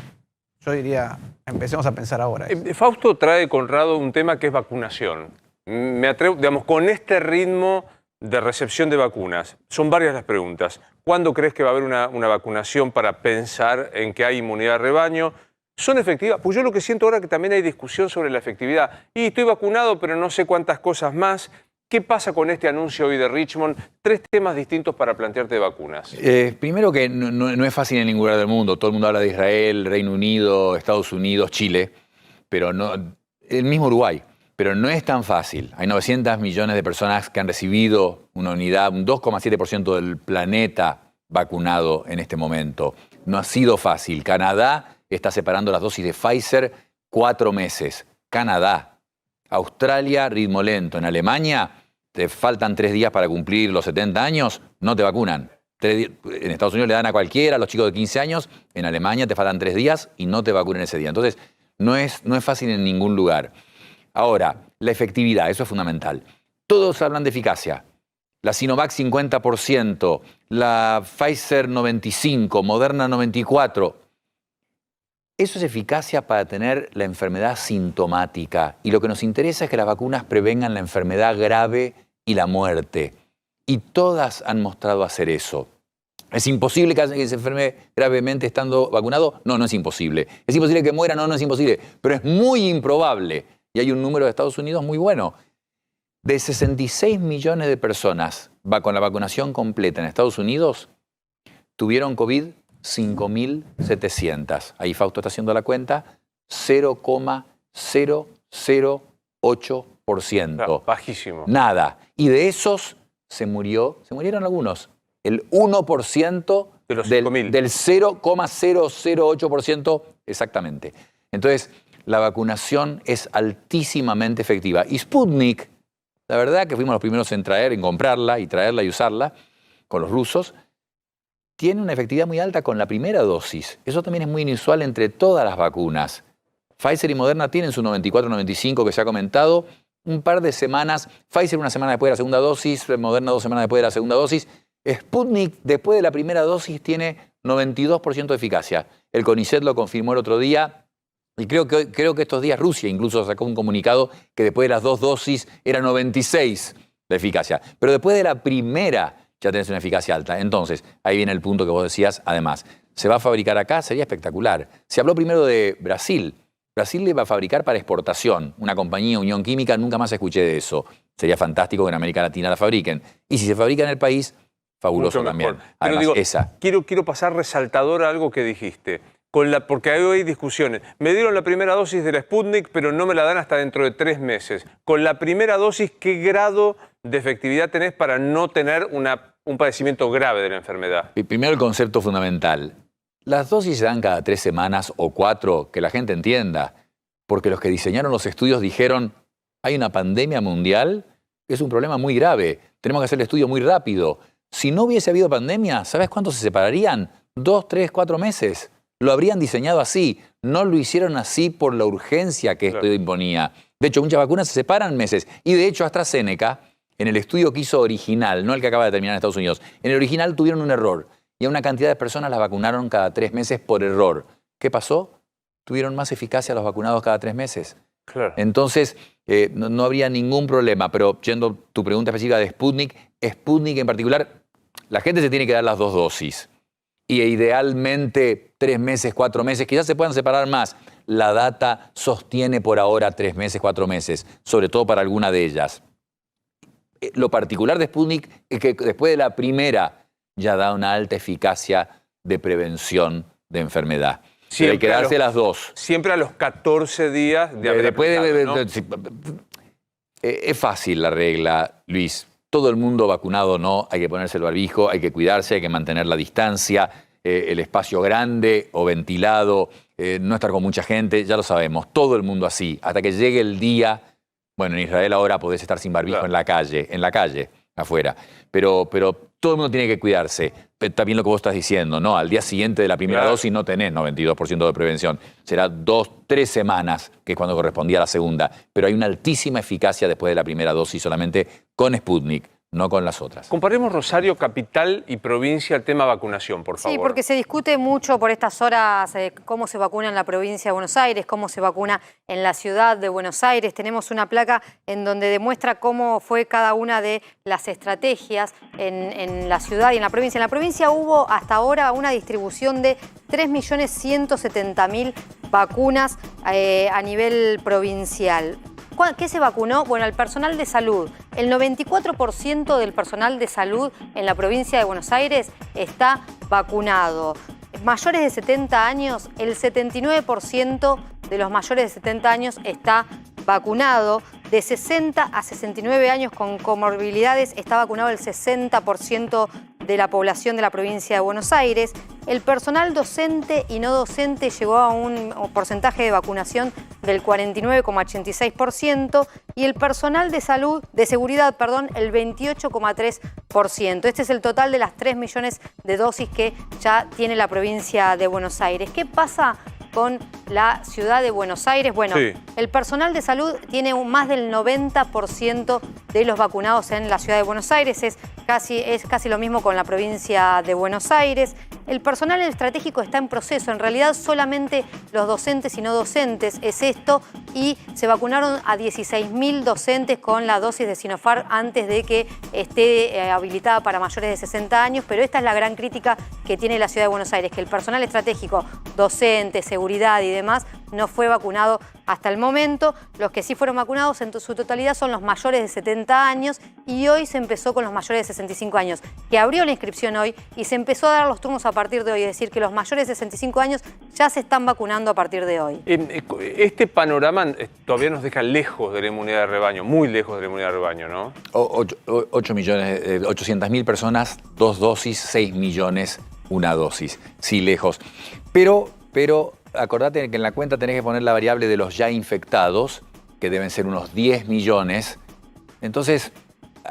yo diría, empecemos a pensar ahora. Fausto trae, Conrado, un tema que es vacunación. Me atrevo, digamos, con este ritmo de recepción de vacunas, son varias las preguntas. ¿Cuándo crees que va a haber una vacunación para pensar en que hay inmunidad de rebaño? ¿Son efectivas? Pues yo lo que siento ahora es que también hay discusión sobre la efectividad. Y estoy vacunado, pero no sé cuántas cosas más. ¿Qué pasa con este anuncio hoy de Richmond? 3 temas distintos para plantearte de vacunas. Primero que no es fácil en ningún lugar del mundo. Todo el mundo habla de Israel, Reino Unido, Estados Unidos, Chile, pero no, el mismo Uruguay. Pero no es tan fácil. Hay 900 millones de personas que han recibido una unidad, un 2,7% del planeta vacunado en este momento. No ha sido fácil. Canadá está separando las dosis de Pfizer 4 meses. Canadá. Australia, ritmo lento. En Alemania, te faltan 3 días para cumplir los 70 años, no te vacunan. En Estados Unidos le dan a cualquiera, a los chicos de 15 años. En Alemania te faltan 3 días y no te vacunan ese día. Entonces, no es fácil en ningún lugar. Ahora, la efectividad, eso es fundamental. Todos hablan de eficacia. La Sinovac 50%, la Pfizer 95%, Moderna 94%. Eso es eficacia para tener la enfermedad sintomática. Y lo que nos interesa es que las vacunas prevengan la enfermedad grave y la muerte. Y todas han mostrado hacer eso. ¿Es imposible que alguien se enferme gravemente estando vacunado? No, no es imposible. ¿Es imposible que muera? No, no es imposible. Pero es muy improbable. Y hay un número de Estados Unidos muy bueno. De 66 millones de personas con la vacunación completa en Estados Unidos, tuvieron COVID 5.700. Ahí Fausto está haciendo la cuenta. 0,008%. Claro, bajísimo. Nada. Y de esos se murieron algunos. El 1% de los del 5.000. Del 0,008% exactamente. Entonces, la vacunación es altísimamente efectiva. Y Sputnik, la verdad que fuimos los primeros en comprarla y traerla y usarla con los rusos, tiene una efectividad muy alta con la primera dosis. Eso también es muy inusual entre todas las vacunas. Pfizer y Moderna tienen su 94-95 que se ha comentado. Un par de semanas, Pfizer una semana después de la segunda dosis, Moderna 2 semanas después de la segunda dosis. Sputnik, después de la primera dosis, tiene 92% de eficacia. El CONICET lo confirmó el otro día. Y creo que estos días Rusia incluso sacó un comunicado que después de las 2 dosis era 96 de eficacia. Pero después de la primera ya tenés una eficacia alta. Entonces, ahí viene el punto que vos decías. Además, ¿se va a fabricar acá? Sería espectacular. Se habló primero de Brasil. Brasil le va a fabricar para exportación. Una compañía, Unión Química, nunca más escuché de eso. Sería fantástico que en América Latina la fabriquen. Y si se fabrica en el país, fabuloso también. Además, Pero digo, quiero pasar resaltador a algo que dijiste. Porque ahí hay discusiones. Me dieron la primera dosis de la Sputnik, pero no me la dan hasta dentro de 3 meses. Con la primera dosis, ¿qué grado de efectividad tenés para no tener un padecimiento grave de la enfermedad? Primero el concepto fundamental. Las dosis se dan cada 3 semanas o 4, que la gente entienda. Porque los que diseñaron los estudios dijeron, hay una pandemia mundial, es un problema muy grave, tenemos que hacer el estudio muy rápido. Si no hubiese habido pandemia, ¿sabes cuánto se separarían? 2, 3, 4 meses. Lo habrían diseñado así. No lo hicieron así por la urgencia que esto imponía. De hecho, muchas vacunas se separan meses. Y de hecho, AstraZeneca, en el estudio que hizo original, no el que acaba de terminar en Estados Unidos, en el original tuvieron un error. Y a una cantidad de personas las vacunaron cada 3 meses por error. ¿Qué pasó? Tuvieron más eficacia los vacunados cada 3 meses. Claro. Entonces, no habría ningún problema. Pero yendo a tu pregunta específica de Sputnik en particular, la gente se tiene que dar las 2 dosis. Y idealmente 3 meses, 4 meses, quizás se puedan separar más. La data sostiene por ahora 3 meses, 4 meses, sobre todo para alguna de ellas. Lo particular de Sputnik es que después de la primera ya da una alta eficacia de prevención de enfermedad. Pero hay que darse las 2. Siempre a los 14 días de haber aplicado, ¿no? Es fácil la regla, Luis. Todo el mundo vacunado no, hay que ponerse el barbijo, hay que cuidarse, hay que mantener la distancia, el espacio grande o ventilado, no estar con mucha gente, ya lo sabemos, todo el mundo así, hasta que llegue el día. Bueno, en Israel ahora podés estar sin barbijo en la calle, afuera, pero todo el mundo tiene que cuidarse. También lo que vos estás diciendo, ¿no? Al día siguiente de la primera dosis no tenés 92% de prevención, será 2, 3 semanas, que es cuando correspondía a la segunda, pero hay una altísima eficacia después de la primera dosis solamente con Sputnik, no con las otras. Comparemos Rosario, capital y provincia, el tema vacunación, por favor. Sí, porque se discute mucho por estas horas cómo se vacuna en la provincia de Buenos Aires, cómo se vacuna en la ciudad de Buenos Aires. Tenemos una placa en donde demuestra cómo fue cada una de las estrategias en la ciudad y en la provincia. En la provincia hubo hasta ahora una distribución de 3.170.000 vacunas a nivel provincial. ¿Qué se vacunó? Bueno, el personal de salud. El 94% del personal de salud en la provincia de Buenos Aires está vacunado. Mayores de 70 años, el 79% de los mayores de 70 años está vacunado. De 60 a 69 años con comorbilidades está vacunado el 60% de la población de la provincia de Buenos Aires. El personal docente y no docente llegó a un porcentaje de vacunación del 49,86% y el personal de seguridad, el 28,3%. Este es el total de las 3 millones de dosis que ya tiene la provincia de Buenos Aires. ¿Qué pasa con la ciudad de Buenos Aires? Bueno, el personal de salud tiene más del 90% de los vacunados en la ciudad de Buenos Aires. Es casi lo mismo con la provincia de Buenos Aires. El personal estratégico está en proceso. En realidad solamente los docentes y no docentes es esto. y se vacunaron a 16.000 docentes con la dosis de Sinopharm antes de que esté habilitada para mayores de 60 años, pero esta es la gran crítica que tiene la Ciudad de Buenos Aires, que el personal estratégico, docente, seguridad y demás, no fue vacunado hasta el momento. Los que sí fueron vacunados en su totalidad son los mayores de 70 años y hoy se empezó con los mayores de 65 años, que abrió la inscripción hoy y se empezó a dar los turnos a partir de hoy, es decir, que los mayores de 65 años ya se están vacunando a partir de hoy. Este panorama todavía nos deja lejos de la inmunidad de rebaño, muy lejos de la inmunidad de rebaño, ¿no? 800.000 personas, 2 dosis, 6 millones, 1 dosis. Sí, lejos. Pero acordate que en la cuenta tenés que poner la variable de los ya infectados, que deben ser unos 10 millones. Entonces,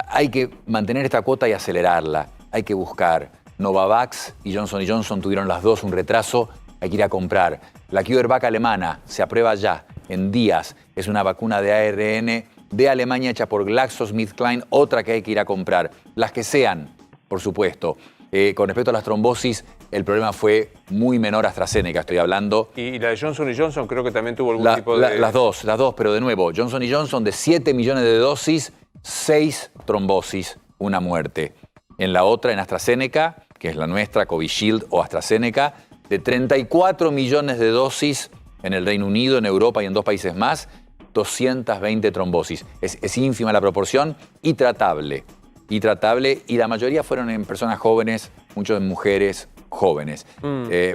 hay que mantener esta cuota y acelerarla. Hay que buscar. Novavax y Johnson & Johnson tuvieron las dos un retraso. Hay que ir a comprar. La CureVac alemana se aprueba ya, en días. Es una vacuna de ARN de Alemania hecha por GlaxoSmithKline, otra que hay que ir a comprar. Las que sean, por supuesto. Con respecto a las trombosis, el problema fue muy menor AstraZeneca, estoy hablando. Y la de Johnson & Johnson creo que también tuvo algún tipo de... Las dos, pero de nuevo, Johnson & Johnson de 7 millones de dosis, 6 trombosis, 1 muerte. En la otra, en AstraZeneca, que es la nuestra, Covishield o AstraZeneca, de 34 millones de dosis en el Reino Unido, en Europa y en 2 países más, 220 trombosis. Es ínfima la proporción y tratable. Y la mayoría fueron en personas jóvenes, muchos en mujeres jóvenes.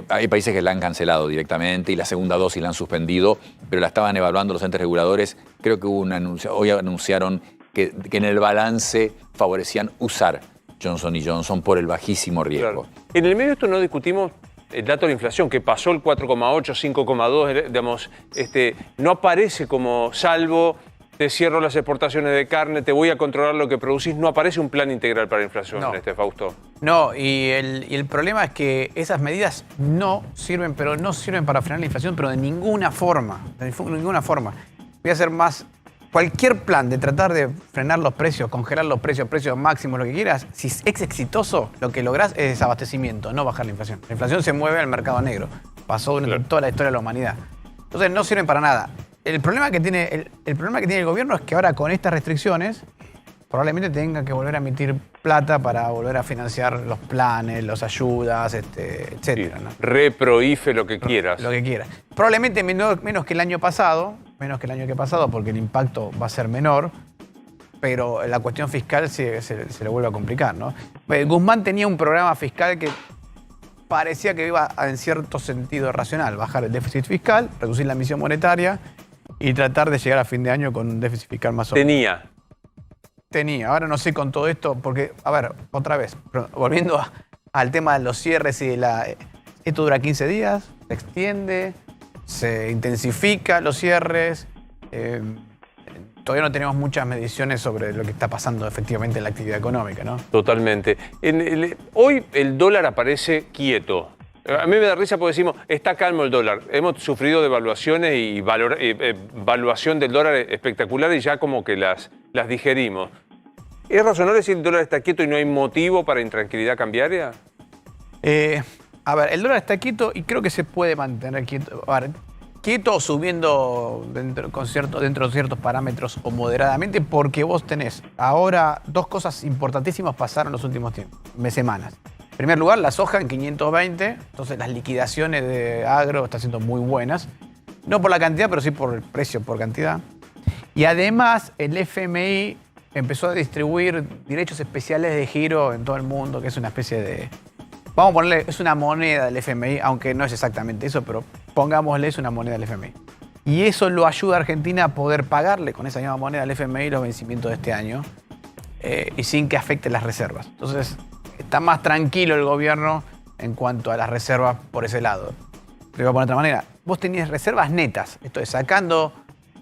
Hay países que la han cancelado directamente y la segunda dosis la han suspendido, pero la estaban evaluando los entes reguladores. Creo que hubo un anuncio, hoy anunciaron que en el balance favorecían usar Johnson & Johnson por el bajísimo riesgo. Claro. En el medio de esto no discutimos el dato de la inflación, que pasó el 4,8, 5,2, digamos, no aparece como salvo... Te cierro las exportaciones de carne, te voy a controlar lo que producís. No aparece un plan integral para la inflación, Fausto. No, y el problema es que esas medidas no sirven, pero no sirven para frenar la inflación, pero de ninguna forma. De ninguna forma. Voy a hacer más. Cualquier plan de tratar de frenar los precios, congelar los precios máximos, lo que quieras, si es exitoso, lo que lográs es desabastecimiento, no bajar la inflación. La inflación se mueve al mercado negro. Pasó durante toda la historia de la humanidad. Entonces no sirven para nada. El problema que tiene el gobierno es que ahora con estas restricciones probablemente tenga que volver a emitir plata para volver a financiar los planes, las ayudas, etcétera, ¿no? Repro, IFE, lo que quieras. Lo que quieras. Probablemente menos que el año pasado, porque el impacto va a ser menor, pero la cuestión fiscal se le vuelve a complicar, ¿no? Guzmán tenía un programa fiscal que parecía que iba en cierto sentido racional, bajar el déficit fiscal, reducir la emisión monetaria y tratar de llegar a fin de año con un déficit fiscal más o menos. Tenía. Ahora no sé con todo esto, porque, a ver, otra vez, volviendo al tema de los cierres y de esto dura 15 días, se extiende, se intensifica los cierres. Todavía no tenemos muchas mediciones sobre lo que está pasando efectivamente en la actividad económica, ¿no? Totalmente. Hoy el dólar aparece quieto. A mí me da risa porque decimos, está calmo el dólar. Hemos sufrido devaluaciones y valuación del dólar espectacular y ya como que las digerimos. ¿Es razonable decir que el dólar está quieto y no hay motivo para intranquilidad cambiaria? A ver, el dólar está quieto y creo que se puede mantener quieto. A ver, quieto o subiendo dentro de ciertos parámetros o moderadamente, porque vos tenés ahora 2 cosas importantísimas pasaron en los últimos semanas. En primer lugar, la soja en 520, entonces las liquidaciones de agro están siendo muy buenas. No por la cantidad, pero sí por el precio, por cantidad. Y además, el FMI empezó a distribuir derechos especiales de giro en todo el mundo, que es una especie de... Vamos a ponerle, es una moneda del FMI, aunque no es exactamente eso, pero pongámosle, es una moneda del FMI. Y eso lo ayuda a Argentina a poder pagarle con esa misma moneda del FMI los vencimientos de este año y sin que afecte las reservas. Entonces, está más tranquilo el gobierno en cuanto a las reservas por ese lado. Te voy a poner de otra manera. Vos tenías reservas netas, esto es, sacando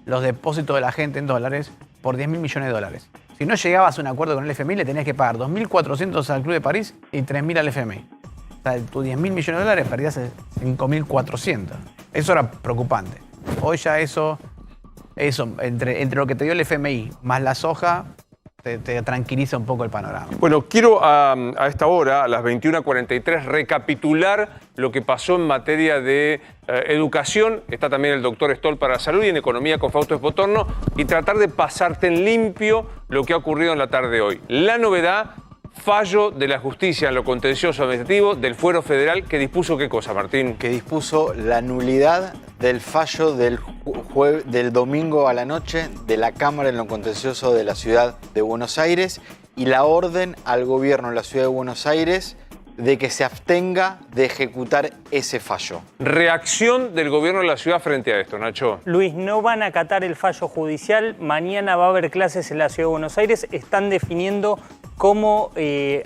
los depósitos de la gente en dólares por 10.000 millones de dólares. Si no llegabas a un acuerdo con el FMI, le tenías que pagar 2.400 al Club de París y 3.000 al FMI. O sea, tus 10.000 millones de dólares perdías 5.400. Eso era preocupante. Hoy ya eso entre lo que te dio el FMI más la soja, te tranquiliza un poco el panorama. Bueno, quiero a esta hora, a las 21:43, recapitular lo que pasó en materia de educación. Está también el doctor Stoll para la salud y en economía con Fausto Espotorno y tratar de pasarte en limpio lo que ha ocurrido en la tarde de hoy. La novedad, fallo de la justicia en lo contencioso administrativo del fuero federal que dispuso ¿qué cosa, Martín? Que dispuso la nulidad del fallo del domingo a la noche de la Cámara en lo contencioso de la Ciudad de Buenos Aires y la orden al gobierno de la Ciudad de Buenos Aires de que se abstenga de ejecutar ese fallo. Reacción del gobierno de la ciudad frente a esto, Nacho. Luis, no van a acatar el fallo judicial. Mañana va a haber clases en la Ciudad de Buenos Aires. Están definiendo cómo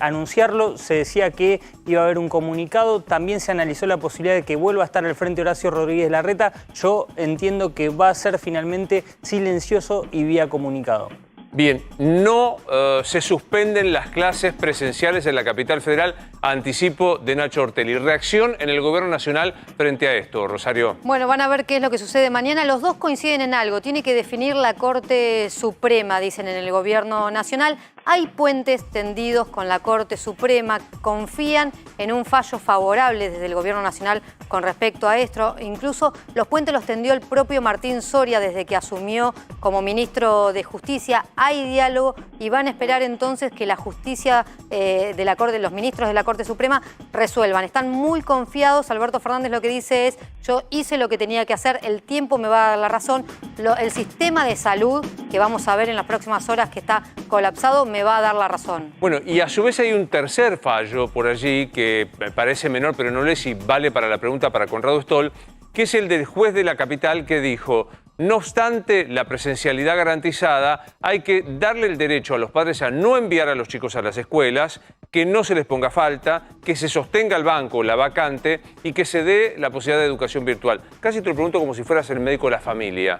anunciarlo. Se decía que iba a haber un comunicado. También se analizó la posibilidad de que vuelva a estar al frente Horacio Rodríguez Larreta. Yo entiendo que va a ser finalmente silencioso y vía comunicado. Bien, no se suspenden las clases presenciales en la capital federal, anticipo de Nacho Ortelli. Reacción en el gobierno nacional frente a esto, Rosario. Bueno, van a ver qué es lo que sucede mañana. Los dos coinciden en algo. Tiene que definir la Corte Suprema, dicen en el gobierno nacional. Hay puentes tendidos con la Corte Suprema. Confían en un fallo favorable desde el gobierno nacional con respecto a esto. Incluso los puentes los tendió el propio Martín Soria desde que asumió como ministro de Justicia. Hay diálogo y van a esperar entonces que la justicia de la Corte, los ministros de la Corte Suprema resuelvan. Están muy confiados. Alberto Fernández lo que dice es: yo hice lo que tenía que hacer, el tiempo me va a dar la razón. El sistema de salud, que vamos a ver en las próximas horas que está colapsado, me va a dar la razón. Bueno, y a su vez hay un tercer fallo por allí que me parece menor, pero no sé si vale para la pregunta para Conrado Stoll, que es el del juez de la capital que dijo: no obstante la presencialidad garantizada, hay que darle el derecho a los padres a no enviar a los chicos a las escuelas, que no se les ponga falta, que se sostenga el banco, la vacante y que se dé la posibilidad de educación virtual. Casi te lo pregunto como si fueras el médico de la familia.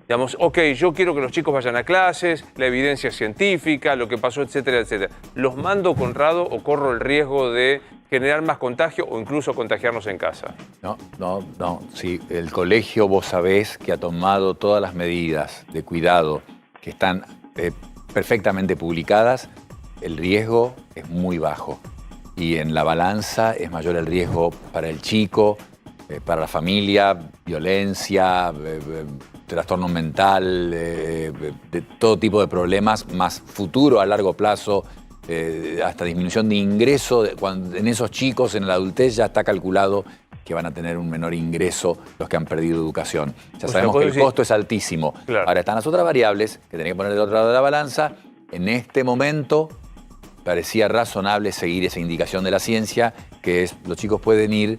Digamos, ok, yo quiero que los chicos vayan a clases, la evidencia científica, lo que pasó, etcétera, etcétera. ¿Los mando, Conrado, o corro el riesgo de generar más contagio o incluso contagiarnos en casa? No. Sí, el colegio, vos sabés que ha tomado todas las medidas de cuidado que están perfectamente publicadas. El riesgo es muy bajo. Y en la balanza es mayor el riesgo para el chico, para la familia, violencia, trastorno mental, de todo tipo de problemas, más futuro a largo plazo, hasta disminución de ingreso. En esos chicos, en la adultez, ya está calculado que van a tener un menor ingreso los que han perdido educación. Ya sabemos que el costo es altísimo. Claro. Ahora están las otras variables que tenés que poner del otro lado de la balanza. En este momento parecía razonable seguir esa indicación de la ciencia, que es los chicos pueden ir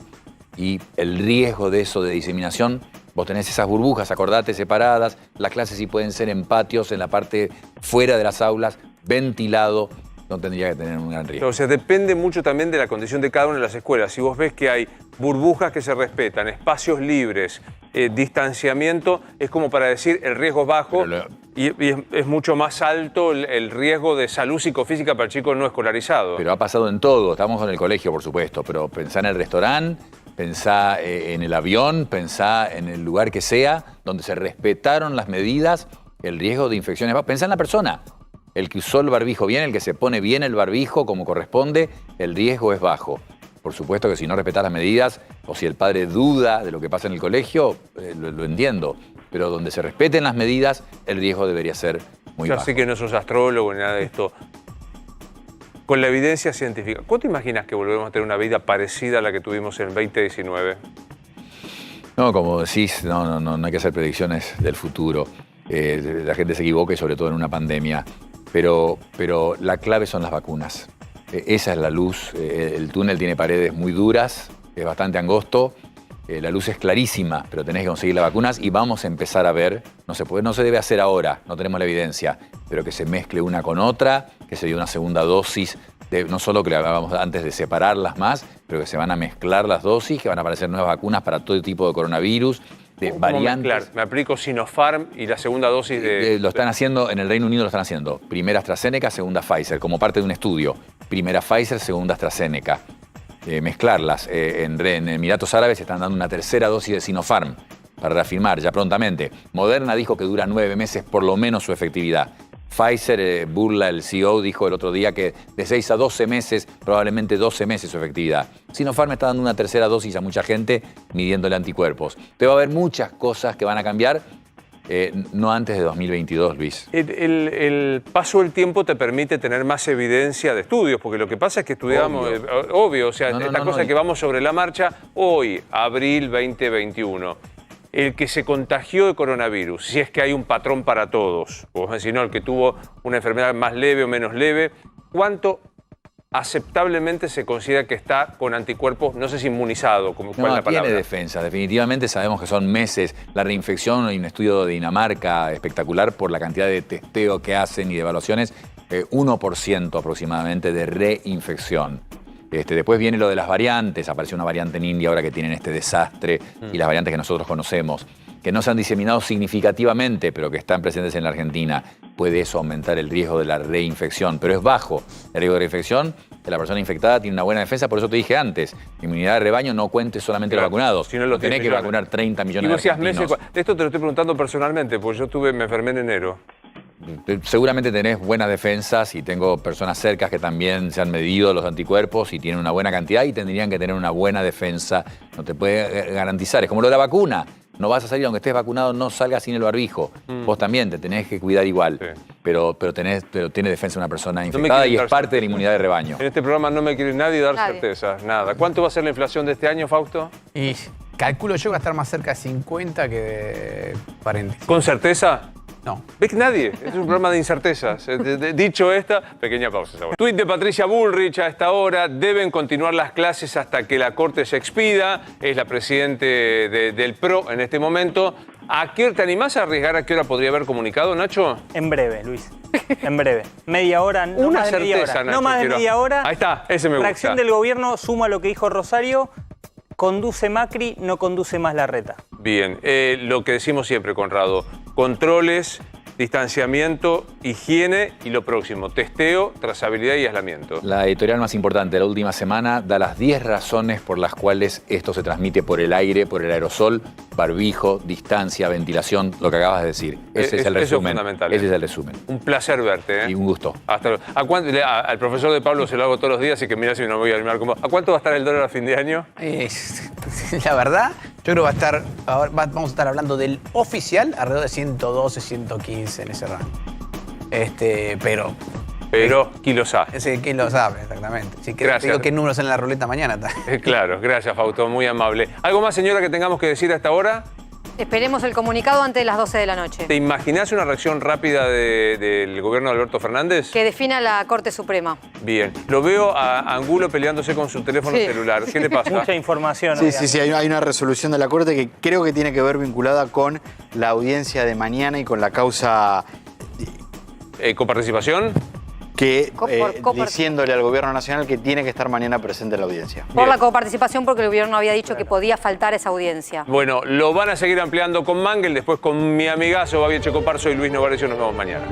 y el riesgo de eso, de diseminación, vos tenés esas burbujas, acordate, separadas, las clases sí pueden ser en patios, en la parte fuera de las aulas, ventilado, no tendría que tener un gran riesgo. O sea, depende mucho también de la condición de cada una de las escuelas. Si vos ves que hay burbujas que se respetan, espacios libres, distanciamiento, es como para decir el riesgo es bajo y es mucho más alto el riesgo de salud psicofísica para el chico no escolarizado. Pero ha pasado en todo, estamos con el colegio, por supuesto, pero pensá en el restaurante, pensá en el avión, pensá en el lugar que sea, donde se respetaron las medidas, el riesgo de infecciones bajo. Pensá en la persona. El que usó el barbijo bien, el que se pone bien el barbijo como corresponde, el riesgo es bajo. Por supuesto que si no respetás las medidas o si el padre duda de lo que pasa en el colegio, lo entiendo. Pero donde se respeten las medidas, el riesgo debería ser muy bajo. Yo sé que no sos astrólogo ni nada de esto. Con la evidencia científica, ¿cuánto imaginas que volvemos a tener una vida parecida a la que tuvimos en el 2019? No, como decís, no hay que hacer predicciones del futuro. La gente se equivoca y sobre todo en una pandemia. Pero la clave son las vacunas. Esa es la luz. El túnel tiene paredes muy duras, es bastante angosto. La luz es clarísima, pero tenés que conseguir las vacunas y vamos a empezar a ver, no se debe hacer ahora, no tenemos la evidencia, pero que se mezcle una con otra, que se dé una segunda dosis, no solo que la hagamos antes de separarlas más, pero que se van a mezclar las dosis, que van a aparecer nuevas vacunas para todo tipo de coronavirus, de variantes. Mezclar? Me aplico Sinopharm y la segunda dosis de... Lo están haciendo, en el Reino Unido lo están haciendo. Primera AstraZeneca, segunda Pfizer, como parte de un estudio. Primera Pfizer, segunda AstraZeneca. Mezclarlas. En Emiratos Árabes están dando una tercera dosis de Sinopharm para reafirmar ya prontamente. Moderna dijo que dura 9 meses por lo menos su efectividad. Pfizer, Burla, el CEO, dijo el otro día que de 6 a 12 meses, probablemente 12 meses su efectividad. Sinopharm está dando una tercera dosis a mucha gente midiéndole anticuerpos. Pero va a haber muchas cosas que van a cambiar, no antes de 2022, Luis. El paso del tiempo te permite tener más evidencia de estudios, porque lo que pasa es que estudiamos, obvio, o sea, esta cosa que vamos sobre la marcha, hoy, abril 2021. El que se contagió de coronavirus, si es que hay un patrón para todos, o si no, el que tuvo una enfermedad más leve o menos leve, ¿cuánto aceptablemente se considera que está con anticuerpos, no sé si inmunizado, como cuál es la palabra? Tiene defensa, definitivamente sabemos que son meses. La reinfección, hay un estudio de Dinamarca espectacular por la cantidad de testeo que hacen y de evaluaciones, 1% aproximadamente de reinfección. Después viene lo de las variantes, apareció una variante en India ahora que tienen este desastre y las variantes que nosotros conocemos, que no se han diseminado significativamente, pero que están presentes en la Argentina. Puede eso aumentar el riesgo de la reinfección, pero es bajo el riesgo de reinfección. La persona infectada tiene una buena defensa, por eso te dije antes, inmunidad de rebaño no cuente solamente los vacunados, sino los tenés que vacunar 30 millones de argentinos. Esto te lo estoy preguntando personalmente, porque me enfermé en enero. Seguramente tenés buenas defensas y tengo personas cercas que también se han medido los anticuerpos y tienen una buena cantidad y tendrían que tener una buena defensa. No te puede garantizar. Es como lo de la vacuna. No vas a salir, aunque estés vacunado, no salgas sin el barbijo. Vos también te tenés que cuidar igual. Sí. Pero tiene defensa una persona infectada y es parte de la inmunidad de rebaño. En este programa no me quiere nadie dar certezas, nada. ¿Cuánto va a ser la inflación de este año, Fausto? Y calculo yo que va a estar más cerca de 50 que de 40. ¿Con certeza? No. ¿Ves que nadie? Es un programa de incertezas. Dicho esta, pequeña pausa. Tuit de Patricia Bullrich a esta hora. Deben continuar las clases hasta que la Corte se expida. Es la presidente del PRO en este momento. ¿A qué hora te animás a arriesgar? ¿A qué hora podría haber comunicado, Nacho? En breve, Luis. En breve. Media hora, no Una más de media certeza, hora. Nacho, No más de media hora. Ahí está, ese me gusta. Reacción del gobierno suma lo que dijo Rosario. Conduce Macri, no conduce más Larreta. Bien, lo que decimos siempre, Conrado. Controles, distanciamiento, higiene y lo próximo, testeo, trazabilidad y aislamiento. La editorial más importante de la última semana da las 10 razones por las cuales esto se transmite por el aire, por el aerosol, barbijo, distancia, ventilación, lo que acabas de decir. Ese es el resumen. Eso es fundamental. Ese es el resumen. Un placer verte. Y un gusto. Al profesor de Pablo se lo hago todos los días, así que mira si no me voy a animar con vos. ¿A cuánto va a estar el dólar a fin de año? La verdad, yo creo que va a estar, vamos a estar hablando del oficial alrededor de 112, 115 en ese rango. Pero, ¿quién lo sabe? Sí, ¿quién lo sabe? Exactamente. Sí, Gracias. Te digo qué números en la ruleta mañana. Claro, gracias, Fausto, muy amable. ¿Algo más, señora, que tengamos que decir hasta ahora? Esperemos el comunicado antes de las 12 de la noche. ¿Te imaginás una reacción rápida del gobierno de Alberto Fernández? Que defina la Corte Suprema. Bien. Lo veo a Angulo peleándose con su teléfono celular. ¿Qué le pasa? Mucha información. Sí, hay una resolución de la Corte que creo que tiene que ver vinculada con la audiencia de mañana y con la causa... ¿Coparticipación? Que diciéndole al gobierno nacional que tiene que estar mañana presente en la audiencia. Por la coparticipación, porque el gobierno había dicho que podía faltar esa audiencia. Bueno, lo van a seguir ampliando con Mangel, después con mi amigazo Babi Echecoparso y Luis Novarecio. Nos vemos mañana.